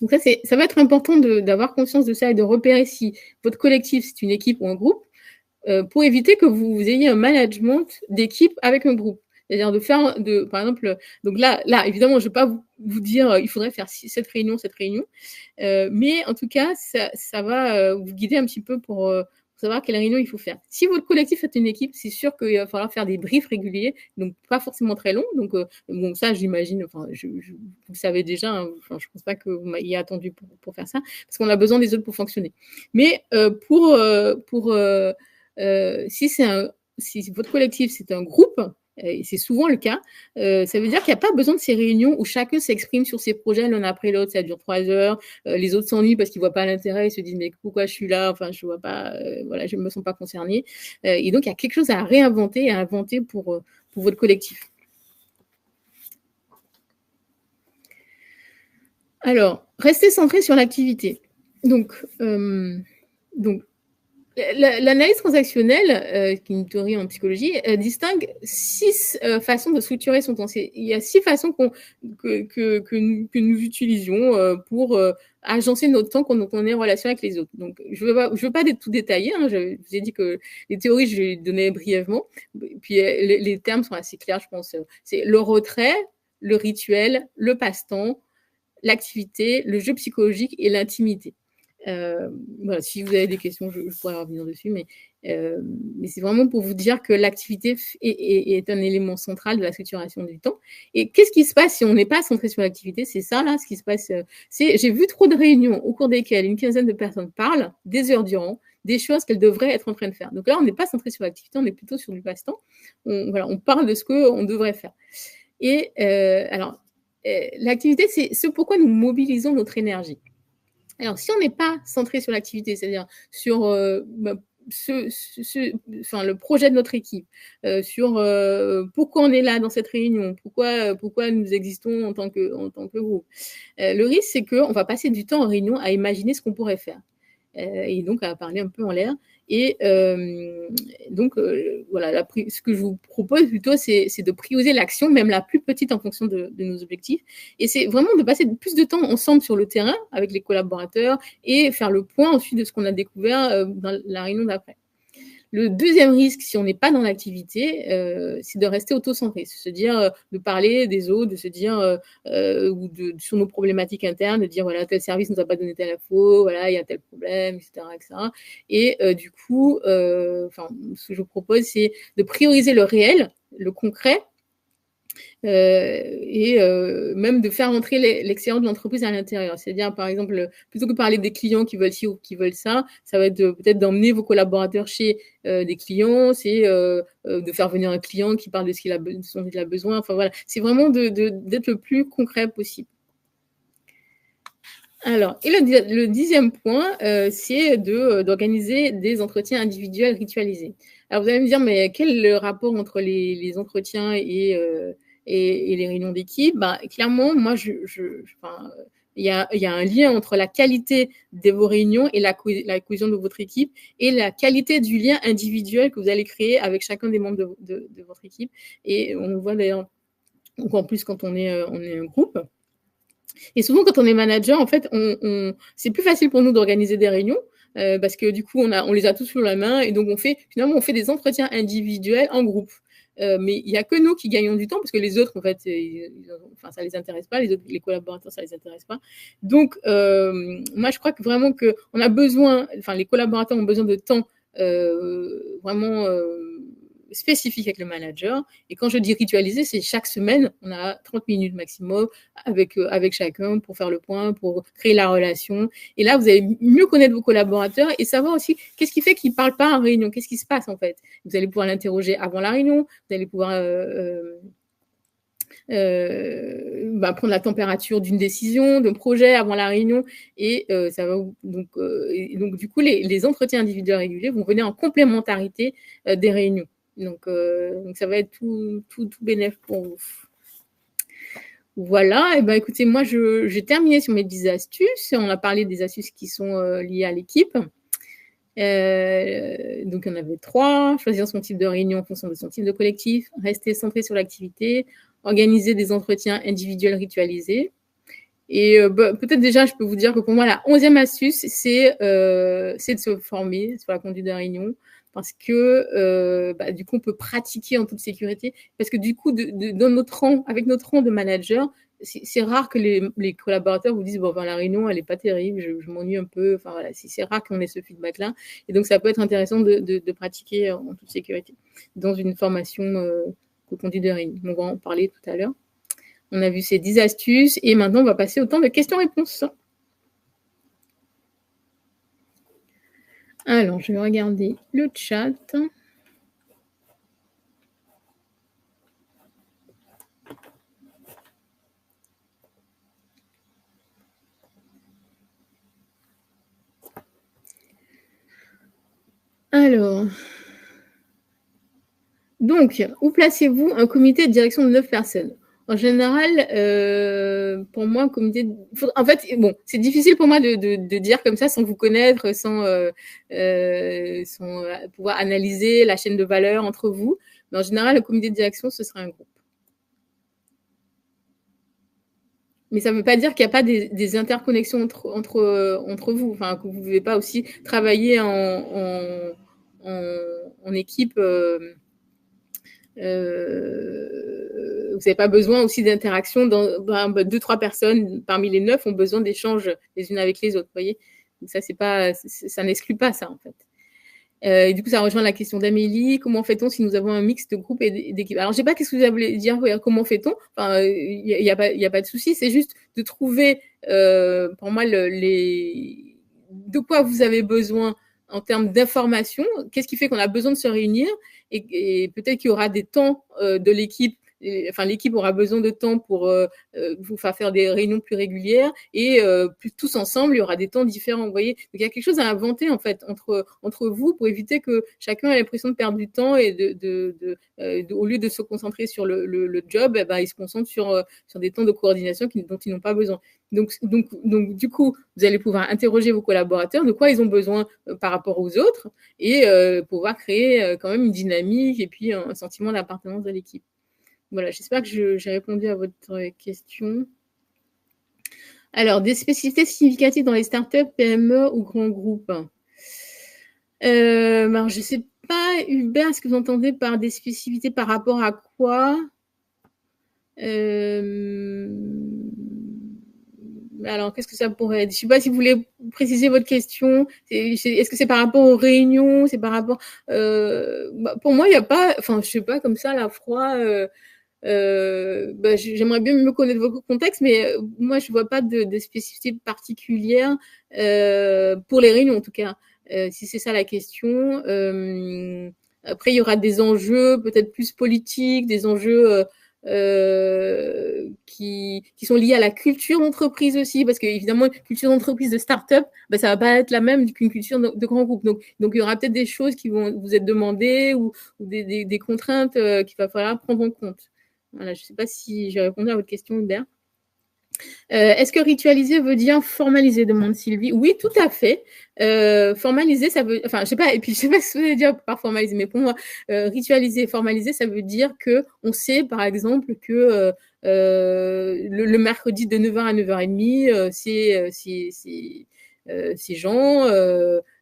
donc ça va être important d'avoir conscience de ça et de repérer si votre collectif, c'est une équipe ou un groupe, pour éviter que vous ayez un management d'équipe avec un groupe. C'est-à-dire par exemple, donc là évidemment, je ne vais pas vous dire il faudrait faire cette réunion, mais en tout cas, ça va vous guider un petit peu pour savoir quelle réunion il faut faire. Si votre collectif est une équipe, c'est sûr qu'il va falloir faire des briefs réguliers, donc pas forcément très longs. Donc, bon, ça, j'imagine, vous le savez déjà, hein, je ne pense pas que vous m'ayez attendu pour faire ça, parce qu'on a besoin des autres pour fonctionner. Mais si votre collectif, c'est un groupe, et c'est souvent le cas, ça veut dire qu'il n'y a pas besoin de ces réunions où chacun s'exprime sur ses projets l'un après l'autre, ça dure 3 heures, les autres s'ennuient parce qu'ils ne voient pas l'intérêt, ils se disent mais pourquoi je suis là, enfin je vois pas, voilà, je ne me sens pas concernée. Et donc il y a quelque chose à réinventer, à inventer pour votre collectif. Alors, restez centré sur l'activité. Donc l'analyse transactionnelle, qui est une théorie en psychologie, distingue 6 façons de structurer son temps. Il y a 6 façons que nous utilisions pour agencer notre temps quand on est en relation avec les autres. Donc, je veux pas tout détailler. Hein, je vous ai dit que les théories, je les donnais brièvement. Puis les termes sont assez clairs, je pense. C'est le retrait, le rituel, le passe-temps, l'activité, le jeu psychologique et l'intimité. Voilà, si vous avez des questions, je pourrais revenir dessus, mais c'est vraiment pour vous dire que l'activité est un élément central de la structuration du temps. Et qu'est-ce qui se passe si on n'est pas centré sur l'activité? C'est ça, là, ce qui se passe. J'ai vu trop de réunions au cours desquelles une quinzaine de personnes parlent des heures durant, des choses qu'elles devraient être en train de faire. Donc là, on n'est pas centré sur l'activité, on est plutôt sur du passe-temps. On parle de ce qu'on devrait faire. Et l'activité, c'est ce pourquoi nous mobilisons notre énergie. Alors, si on n'est pas centré sur l'activité, c'est-à-dire sur le projet de notre équipe, sur pourquoi on est là dans cette réunion, pourquoi nous existons en tant que groupe, le risque, c'est qu'on va passer du temps en réunion à imaginer ce qu'on pourrait faire. Et donc à parler un peu en l'air. Et donc, voilà, ce que je vous propose plutôt, c'est de prioriser l'action, même la plus petite en fonction de nos objectifs. Et c'est vraiment de passer plus de temps ensemble sur le terrain avec les collaborateurs et faire le point ensuite de ce qu'on a découvert dans la réunion d'après. Le deuxième risque, si on n'est pas dans l'activité, c'est de rester auto-centré, se dire, de parler des autres, de se dire, ou sur nos problématiques internes, de dire voilà, tel service ne nous a pas donné telle info, voilà, il y a tel problème, etc., etc. Et du coup, ce que je vous propose, c'est de prioriser le réel, le concret, et même de faire entrer l'excellence de l'entreprise à l'intérieur. C'est-à-dire, par exemple, plutôt que de parler des clients qui veulent ci ou qui veulent ça, ça va être peut-être d'emmener vos collaborateurs chez des clients, c'est de faire venir un client qui parle de ce dont il a besoin. Enfin voilà, c'est vraiment d'être le plus concret possible. Alors, et le 10e point, c'est d'organiser des entretiens individuels ritualisés. Alors, vous allez me dire, mais quel est le rapport entre les entretiens et les réunions d'équipe? Clairement, moi, il y a un lien entre la qualité de vos réunions et la cohésion de votre équipe et la qualité du lien individuel que vous allez créer avec chacun des membres de votre équipe. Et on le voit d'ailleurs encore plus quand on est un groupe. Et souvent, quand on est manager, en fait, c'est plus facile pour nous d'organiser des réunions parce que du coup, on les a tous sous la main et donc on fait des entretiens individuels en groupe. Mais il n'y a que nous qui gagnons du temps parce que les autres, en fait, ça les intéresse pas. Les collaborateurs, ça les intéresse pas. Donc, moi, je crois que vraiment on a besoin, les collaborateurs ont besoin de temps vraiment spécifique avec le manager. Et quand je dis ritualiser, c'est chaque semaine, on a 30 minutes maximum avec chacun pour faire le point, pour créer la relation. Et là, vous allez mieux connaître vos collaborateurs et savoir aussi qu'est-ce qui fait qu'ils ne parlent pas en réunion, qu'est-ce qui se passe en fait. Vous allez pouvoir l'interroger avant la réunion, vous allez pouvoir prendre la température d'une décision, d'un projet avant la réunion, et ça va donc du coup les entretiens individuels réguliers vont venir en complémentarité des réunions. Donc ça va être tout bénéf pour vous. Voilà, et écoutez, moi j'ai terminé sur mes 10 astuces. On a parlé des astuces qui sont liées à l'équipe. Donc il y en avait 3. Choisir son type de réunion en fonction de son type de collectif, rester centré sur l'activité, organiser des entretiens individuels ritualisés. Et peut-être déjà, je peux vous dire que pour moi, la 11e astuce, c'est de se former sur la conduite de réunion parce que du coup, on peut pratiquer en toute sécurité. Parce que du coup, dans notre rang, avec notre rang de manager, c'est rare que les collaborateurs vous disent la réunion, elle n'est pas terrible, je m'ennuie un peu. Enfin voilà, c'est rare qu'on ait ce feedback-là. Et donc, ça peut être intéressant de pratiquer en toute sécurité dans une formation de conduite de réunion. On va en parler tout à l'heure. On a vu ces 10 astuces et maintenant, on va passer au temps de questions-réponses. Alors, je vais regarder le chat. Alors, donc, où placez-vous un comité de direction de 9 personnes? En général, pour moi, un comité... En fait, bon, c'est difficile pour moi de dire comme ça sans vous connaître, sans pouvoir analyser la chaîne de valeur entre vous. Mais en général, le comité de direction, ce sera un groupe. Mais ça ne veut pas dire qu'il n'y a pas des interconnexions entre vous. Enfin, que vous ne pouvez pas aussi travailler en équipe. Vous n'avez pas besoin aussi d'interaction. 2-3 personnes parmi les 9 ont besoin d'échanges les unes avec les autres. Vous voyez, donc ça n'exclut pas ça en fait. Et du coup, ça rejoint la question d'Amélie. Comment fait-on si nous avons un mix de groupe et d'équipe? Alors, je ne sais pas qu'est-ce que vous voulez dire. Comment fait-on? Enfin, il n'y a pas de souci. C'est juste de trouver, pour moi, de quoi vous avez besoin en termes d'information. Qu'est-ce qui fait qu'on a besoin de se réunir? Et peut-être qu'il y aura des temps de l'équipe. Enfin, l'équipe aura besoin de temps pour vous faire des réunions plus régulières et tous ensemble, il y aura des temps différents. Vous voyez, donc il y a quelque chose à inventer en fait entre vous pour éviter que chacun ait l'impression de perdre du temps et au lieu de se concentrer sur le job, ils se concentrent sur des temps de coordination dont ils n'ont pas besoin. Donc, du coup, vous allez pouvoir interroger vos collaborateurs de quoi ils ont besoin par rapport aux autres et pouvoir créer quand même une dynamique et puis un sentiment d'appartenance de l'équipe. Voilà, j'espère que j'ai répondu à votre question. Alors, des spécificités significatives dans les startups, PME ou grands groupes. Alors, je ne sais pas, Hubert, ce que vous entendez par des spécificités par rapport à quoi? Alors, qu'est-ce que ça pourrait être? Je ne sais pas si vous voulez préciser votre question. Est-ce que c'est par rapport aux réunions? C'est par rapport... pour moi, il n'y a pas... Enfin, je ne sais pas, comme ça, la froid... j'aimerais bien mieux connaître votre contexte, mais moi, je ne vois pas de spécificité particulière pour les réunions, en tout cas, si c'est ça la question. Après, il y aura des enjeux peut-être plus politiques, des enjeux qui sont liés à la culture d'entreprise aussi, parce qu'évidemment, une culture d'entreprise de start-up, ça va pas être la même qu'une culture de grand groupe. Donc, il y aura peut-être des choses qui vont vous être demandées ou des contraintes qu'il va falloir prendre en compte. Voilà, je ne sais pas si j'ai répondu à votre question, Hubert. Est-ce que ritualiser veut dire formaliser, demande Sylvie. Oui, tout à fait. Formaliser, ça veut... Enfin, je sais pas, et puis je sais pas ce que vous voulez dire par formaliser, mais pour moi, ritualiser, formaliser, ça veut dire qu'on sait, par exemple, que le mercredi de 9h à 9h30, c'est Jean...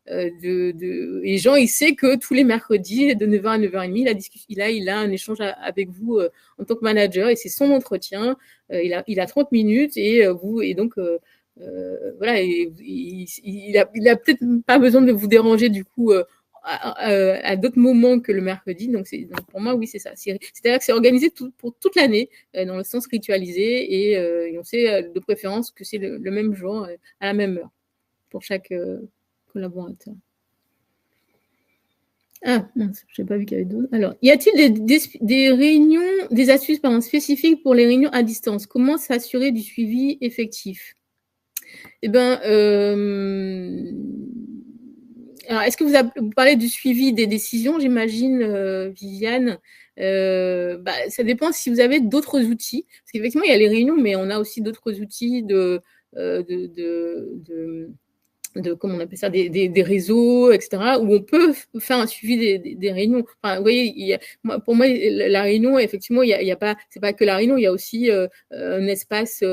et Jean, il sait que tous les mercredis, de 9h à 9h30, il a un échange avec vous en tant que manager, et c'est son entretien. Il a 30 minutes, et donc, voilà, il a peut-être pas besoin de vous déranger, du coup, à d'autres moments que le mercredi. Donc pour moi, oui, c'est ça. C'est-à-dire que c'est organisé pour toute l'année, dans le sens ritualisé, et on sait de préférence que c'est le même jour, à la même heure, pour chaque collaborateur. Ah, mince, je n'ai pas vu qu'il y avait d'autres. Alors, y a-t-il des réunions, des astuces spécifiques pour les réunions à distance? Comment s'assurer du suivi effectif? Eh bien, alors, est-ce que vous parlez du suivi des décisions, j'imagine, Viviane? Ça dépend si vous avez d'autres outils. Parce qu'effectivement, il y a les réunions, mais on a aussi d'autres outils comment on appelle ça, des réseaux, etc., où on peut faire un suivi des réunions. Enfin, vous voyez, pour moi, la réunion, effectivement, il y a pas, c'est pas que la réunion, il y a aussi un espace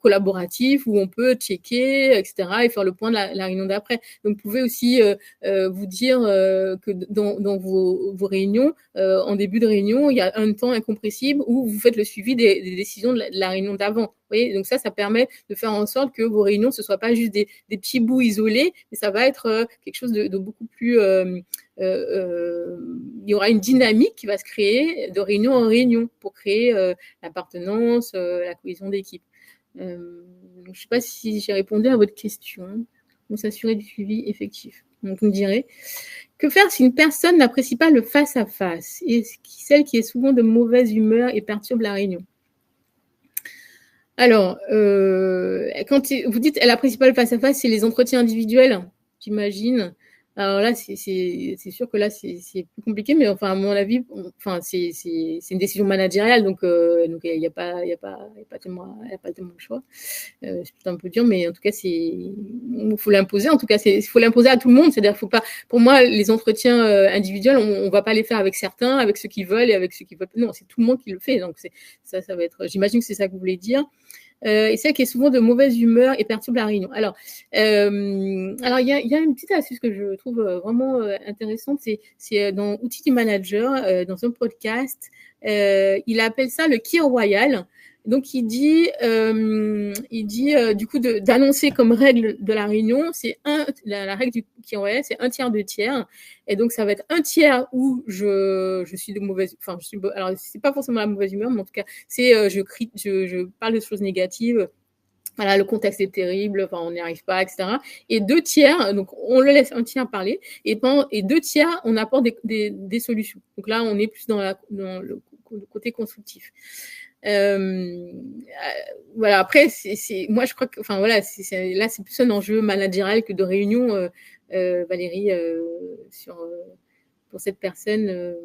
collaboratif où on peut checker, etc., et faire le point de la réunion d'après. Donc, vous pouvez aussi vous dire que dans vos réunions, en début de réunion, il y a un temps incompressible où vous faites le suivi des décisions de la réunion d'avant. Vous voyez, donc ça permet de faire en sorte que vos réunions, ce ne soient pas juste des petits bouts isolés, mais ça va être quelque chose de beaucoup plus... il y aura une dynamique qui va se créer de réunion en réunion pour créer l'appartenance, la cohésion d'équipe. Je ne sais pas si j'ai répondu à votre question. Pour s'assurer du suivi effectif. Donc, vous me direz, que faire si une personne n'apprécie pas le face-à-face et celle qui est souvent de mauvaise humeur et perturbe la réunion? Alors, quand vous dites elle n'apprécie pas le face-à-face, c'est les entretiens individuels, j'imagine. Alors là, c'est sûr que là, c'est plus compliqué, mais enfin, à mon avis, c'est une décision managériale, donc il n'y a pas tellement le choix. C'est un peu dur, mais en tout cas, il faut l'imposer. En tout cas, il faut l'imposer à tout le monde. C'est-à-dire, faut pas. Pour moi, les entretiens individuels, on va pas les faire avec certains, avec ceux qui veulent et avec ceux qui veulent. Non, c'est tout le monde qui le fait. Donc ça va être. J'imagine que c'est ça que vous voulez dire. Et celle qui est souvent de mauvaise humeur et perturbe la réunion. Alors, il y a une petite astuce que je trouve vraiment intéressante, c'est dans Outils du manager, dans un podcast, il appelle ça le Key Royal. Donc, il dit du coup d'annoncer comme règle de la réunion, c'est la règle du Key Royal, c'est 1/3, 2/3. Et donc, ça va être 1/3 où je suis de mauvaise, alors c'est pas forcément la mauvaise humeur, mais en tout cas, c'est je parle de choses négatives. Voilà, le contexte est terrible, on n'y arrive pas, etc. Et 2/3, donc on le laisse 1/3 parler, et 2/3, on apporte des solutions. Donc là, on est plus dans le côté constructif. Voilà, après, moi, je crois que, là, c'est plus un enjeu managérial que de réunion, Valérie, pour cette personne.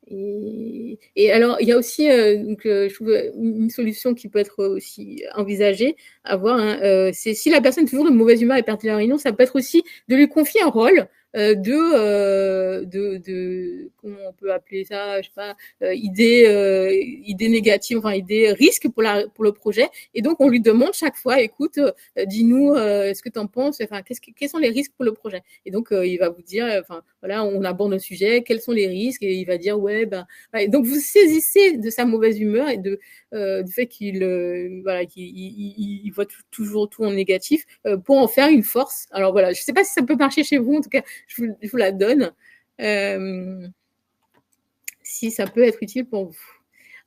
Et alors, il y a aussi, je trouve, une solution qui peut être aussi envisagée, c'est si la personne est toujours de mauvaise humeur et perd la réunion, ça peut être aussi de lui confier un rôle comment on peut appeler ça, je sais pas, idées négatives, enfin idées risques pour le projet. Et donc on lui demande chaque fois, écoute, dis-nous ce que tu en penses, enfin quels sont les risques pour le projet. Et donc il va vous dire, enfin voilà, on aborde le sujet, quels sont les risques, et il va dire ouais ben. Ouais, donc vous saisissez de sa mauvaise humeur et du fait qu'il voilà, qu'il voit toujours tout en négatif pour en faire une force. Alors voilà, je ne sais pas si ça peut marcher chez vous, en tout cas, je vous la donne. Si ça peut être utile pour vous.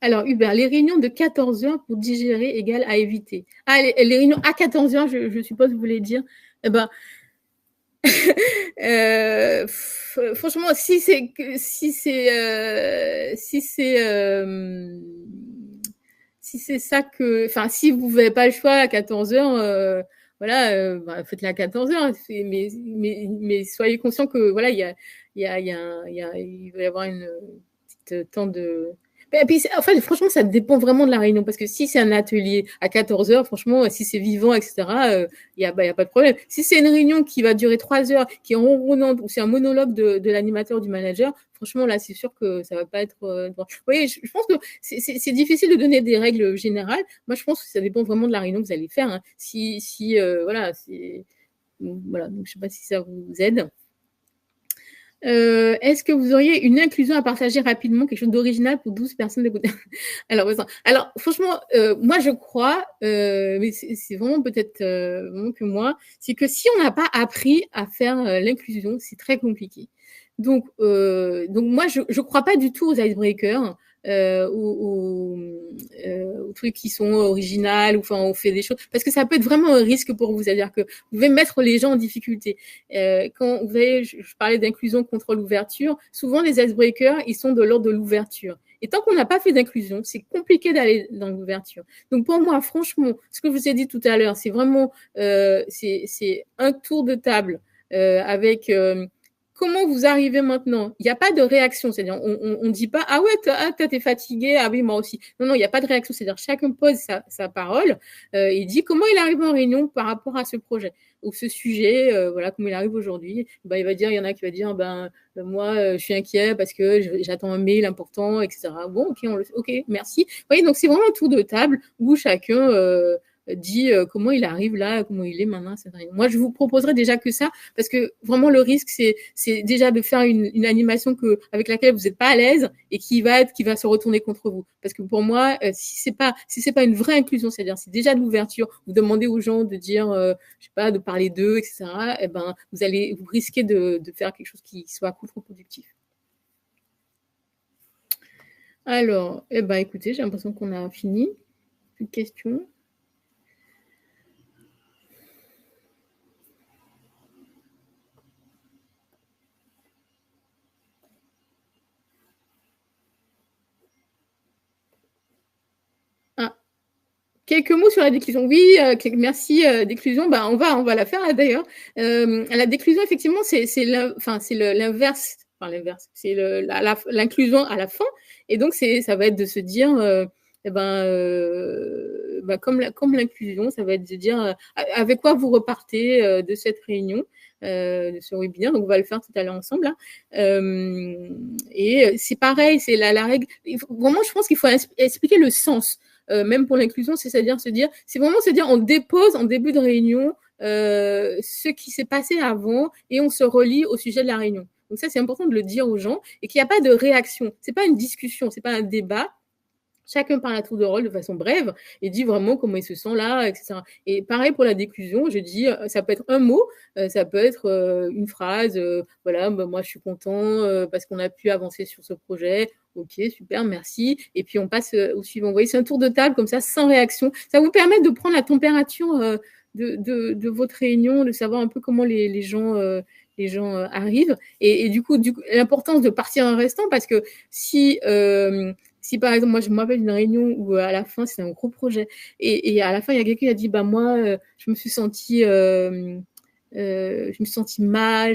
Alors, Hubert, les réunions de 14 heures pour digérer égale à éviter. Ah, les réunions à 14 heures, je suppose que vous voulez dire. Eh ben, franchement, si c'est ça que, enfin, si vous n'avez pas le choix à 14 heures, voilà, bah, faites-la à 14 heures. Mais soyez conscient que voilà, il va y avoir une petite temps de. Et puis, enfin, franchement, ça dépend vraiment de la réunion. Parce que si c'est un atelier à 14 heures, franchement, si c'est vivant, etc., il n'y a pas de problème. Si c'est une réunion qui va durer 3 heures, qui est ronronnante, ou c'est un monologue de l'animateur, du manager, franchement, là, c'est sûr que ça ne va pas être. Vous voyez, je pense que c'est difficile de donner des règles générales. Moi, je pense que ça dépend vraiment de la réunion que vous allez faire. Hein. Voilà, voilà, donc je ne sais pas si ça vous aide. Est-ce que vous auriez une inclusion à partager rapidement, quelque chose d'original pour 12 personnes d'écouter? Alors, franchement, moi, je crois, mais c'est vraiment peut-être vraiment que moi, c'est que si on n'a pas appris à faire l'inclusion, c'est très compliqué. Donc moi, je crois pas du tout aux icebreakers, aux trucs qui sont originales, ou enfin, on fait des choses, parce que ça peut être vraiment un risque pour vous, c'est-à-dire que vous pouvez mettre les gens en difficulté. Quand vous voyez, je parlais d'inclusion contre l'ouverture, souvent les icebreakers, ils sont de l'ordre de l'ouverture. Et tant qu'on n'a pas fait d'inclusion, c'est compliqué d'aller dans l'ouverture. Donc pour moi, franchement, ce que je vous ai dit tout à l'heure, c'est vraiment c'est un tour de table avec comment vous arrivez maintenant. Il n'y a pas de réaction, c'est-à-dire on dit pas ah ouais t'es fatigué, ah oui moi aussi. Non, il n'y a pas de réaction, c'est-à-dire chacun pose sa parole et dit comment il arrive en réunion par rapport à ce projet ou ce sujet, voilà, comment il arrive aujourd'hui. Ben, il va dire, il y en a qui va dire, moi, je suis inquiet parce que j'attends un mail important, etc. Bon, ok, merci. Vous voyez, donc c'est vraiment un tour de table où chacun dit comment il arrive là, comment il est maintenant. Moi, je vous proposerais déjà que ça, parce que vraiment le risque, c'est déjà de faire une animation avec laquelle vous n'êtes pas à l'aise et qui va se retourner contre vous. Parce que pour moi, si c'est pas une vraie inclusion, c'est-à-dire c'est déjà de l'ouverture, vous demandez aux gens de dire, je sais pas, de parler d'eux, etc. Eh ben, vous risquez de faire quelque chose qui soit contre-productif. Alors, écoutez, j'ai l'impression qu'on a fini. Plus de questions. Quelques mots sur la déclusion. Oui, merci déclusion. On va la faire là, d'ailleurs. La déclusion, effectivement, c'est l'inverse. Enfin, l'inverse. C'est l'inclusion à la fin. Et donc, ça va être de se dire, comme l'inclusion, ça va être de dire avec quoi vous repartez de cette réunion, de ce webinaire. Donc, on va le faire tout à l'heure ensemble. Là. Et c'est pareil, c'est la règle. Vraiment, je pense qu'il faut expliquer le sens. Même pour l'inclusion, c'est-à-dire c'est vraiment se dire, on dépose en début de réunion ce qui s'est passé avant et on se relie au sujet de la réunion. Donc ça, c'est important de le dire aux gens et qu'il n'y a pas de réaction. C'est pas une discussion, c'est pas un débat. Chacun parle à tour de rôle de façon brève et dit vraiment comment il se sent là, etc. Et pareil pour la déclusion, je dis, ça peut être un mot, ça peut être une phrase, voilà, moi je suis content parce qu'on a pu avancer sur ce projet. Ok, super, merci. Et puis on passe au suivant. Vous voyez, c'est un tour de table comme ça, sans réaction. Ça vous permet de prendre la température de votre réunion, de savoir un peu comment les gens arrivent. Et du coup, l'importance de partir en restant, parce que si par exemple, moi je me rappelle d'une réunion où à la fin, c'était un gros projet, et à la fin, il y a quelqu'un qui a dit, moi, je me suis sentie mal,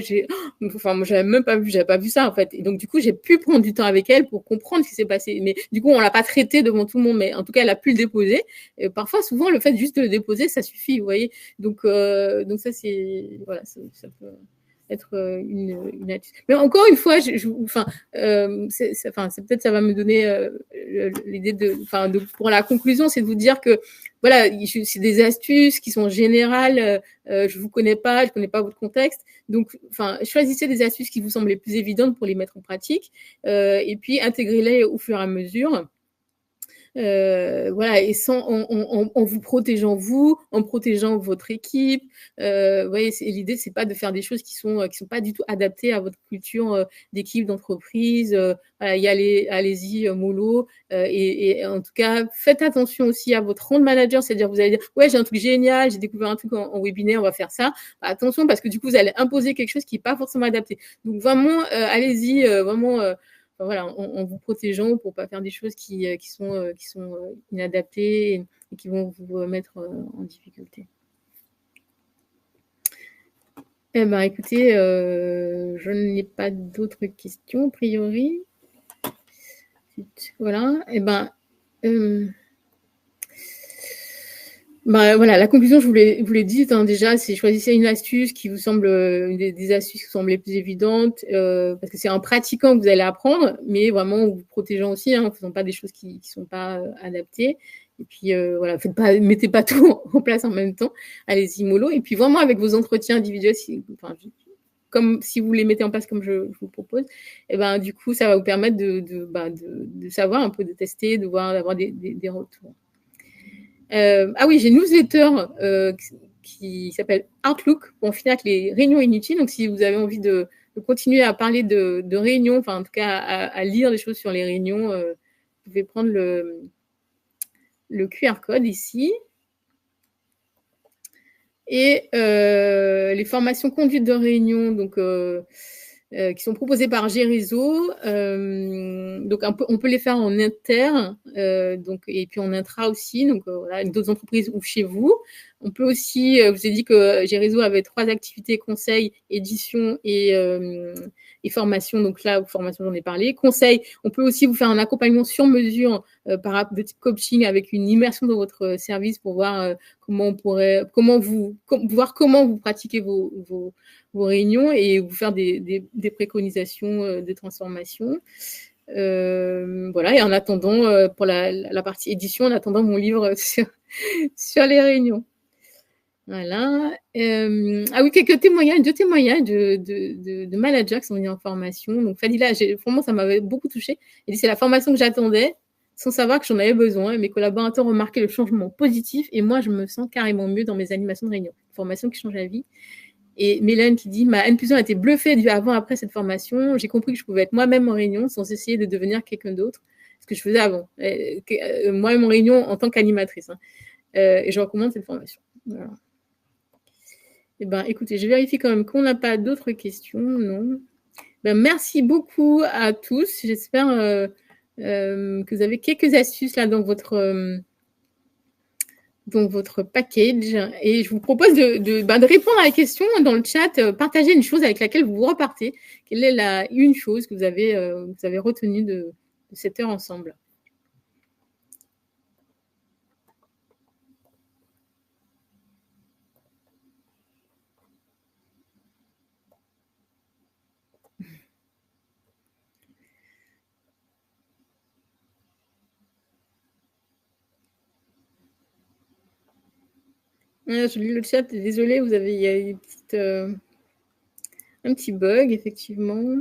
moi j'avais pas vu ça en fait. Et donc du coup, j'ai pu prendre du temps avec elle pour comprendre ce qui s'est passé. Mais du coup, on l'a pas traité devant tout le monde, mais en tout cas, elle a pu le déposer. Et parfois, souvent, le fait juste de le déposer, ça suffit, vous voyez. Donc ça c'est voilà, ça peut être une astuce. Mais encore une fois, peut-être ça va me donner l'idée pour la conclusion, c'est de vous dire que voilà, c'est des astuces qui sont générales. Je vous connais pas, je connais pas votre contexte. Donc, choisissez des astuces qui vous semblent les plus évidentes pour les mettre en pratique, et puis intégrez-les au fur et à mesure. Voilà, et en vous protégeant vous, en protégeant votre équipe. Vous voyez, l'idée, c'est pas de faire des choses qui sont pas du tout adaptées à votre culture d'équipe, d'entreprise. Voilà, allez-y mollo. Et en tout cas, faites attention aussi à votre rôle manager, c'est-à-dire vous allez dire ouais, j'ai un truc génial, j'ai découvert un truc en webinaire, on va faire ça. Bah, attention, parce que du coup, vous allez imposer quelque chose qui n'est pas forcément adapté. Donc vraiment, allez-y, vraiment. Voilà, en vous protégeant pour pas faire des choses qui sont inadaptées et qui vont vous mettre en difficulté. Eh ben, écoutez, je n'ai pas d'autres questions a priori. Voilà. Eh ben, voilà, la conclusion, je vous l'ai dite déjà, c'est choisissez une astuce qui vous semble des astuces qui vous semblent les plus évidentes, parce que c'est en pratiquant que vous allez apprendre, mais vraiment en vous protégeant aussi, en faisant pas des choses qui sont pas adaptées. Et puis voilà, mettez pas tout en place en même temps. Allez-y mollo. Et puis vraiment avec vos entretiens individuels, comme si vous les mettez en place comme je vous propose, et ben du coup ça va vous permettre de savoir un peu, de tester, de voir, d'avoir des retours. Ah oui, j'ai une newsletter qui s'appelle Outlook pour en finir avec les réunions inutiles. Donc, si vous avez envie de continuer à parler de réunions, enfin, en tout cas, à lire des choses sur les réunions, vous pouvez prendre le QR code ici. Et les formations conduite de réunion, donc qui sont proposées par G-Réseau. Donc on peut les faire en inter, et puis en intra aussi, donc voilà, avec d'autres entreprises ou chez vous. On peut aussi, je vous ai dit que G-Réseau avait 3 activités: conseil, édition et formation. Donc là, formation, j'en ai parlé. Conseil, on peut aussi vous faire un accompagnement sur mesure de type coaching, avec une immersion dans votre service pour voir comment vous pratiquez vos réunions et vous faire des préconisations de transformation. Voilà, et en attendant, pour la partie édition, en attendant mon livre sur les réunions. Voilà. Ah oui, deux témoignages de managers qui sont venus en formation. Donc Fadila, vraiment, ça m'avait beaucoup touchée. Elle dit c'est la formation que j'attendais, sans savoir que j'en avais besoin. Mes collaborateurs ont remarqué le changement positif et moi, je me sens carrément mieux dans mes animations de réunion. Formation qui change la vie. Et Mélène qui dit ma N+1 a été bluffée du avant-après cette formation. J'ai compris que je pouvais être moi-même en réunion sans essayer de devenir quelqu'un d'autre, ce que je faisais avant. Moi-même en réunion en tant qu'animatrice. Et je recommande cette formation. Voilà. Eh ben, écoutez, je vérifie quand même qu'on n'a pas d'autres questions. Non. Ben, merci beaucoup à tous. J'espère que vous avez quelques astuces là dans votre package. Et je vous propose de répondre à la question dans le chat. Partagez une chose avec laquelle vous repartez. Quelle est une chose que vous avez retenue de cette heure ensemble? Je lis le chat, désolée, il y a un petit bug, effectivement.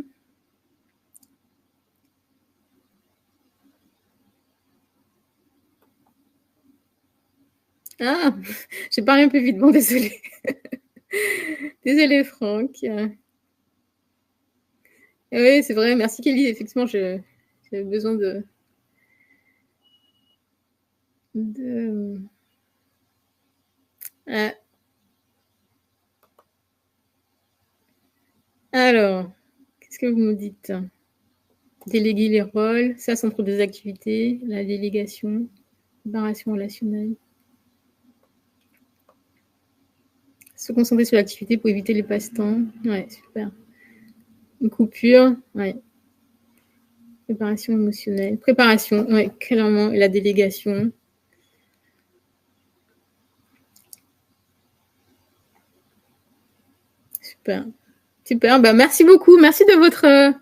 Ah, j'ai parlé un peu vite, bon, désolée. Désolée, Franck. Oui, c'est vrai, merci Kelly, effectivement, j'avais besoin de... Alors, qu'est-ce que vous me dites? Déléguer les rôles, ça c'est entre 2 activités, la délégation, préparation relationnelle. Se concentrer sur l'activité pour éviter les passe-temps. Ouais, super. Une coupure, ouais. Préparation émotionnelle. Préparation, ouais, clairement. Et la délégation. Super. Super, bah, merci beaucoup. Merci de votre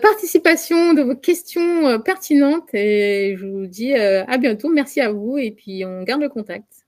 participation, de vos questions pertinentes et je vous dis à bientôt. Merci à vous et puis on garde le contact.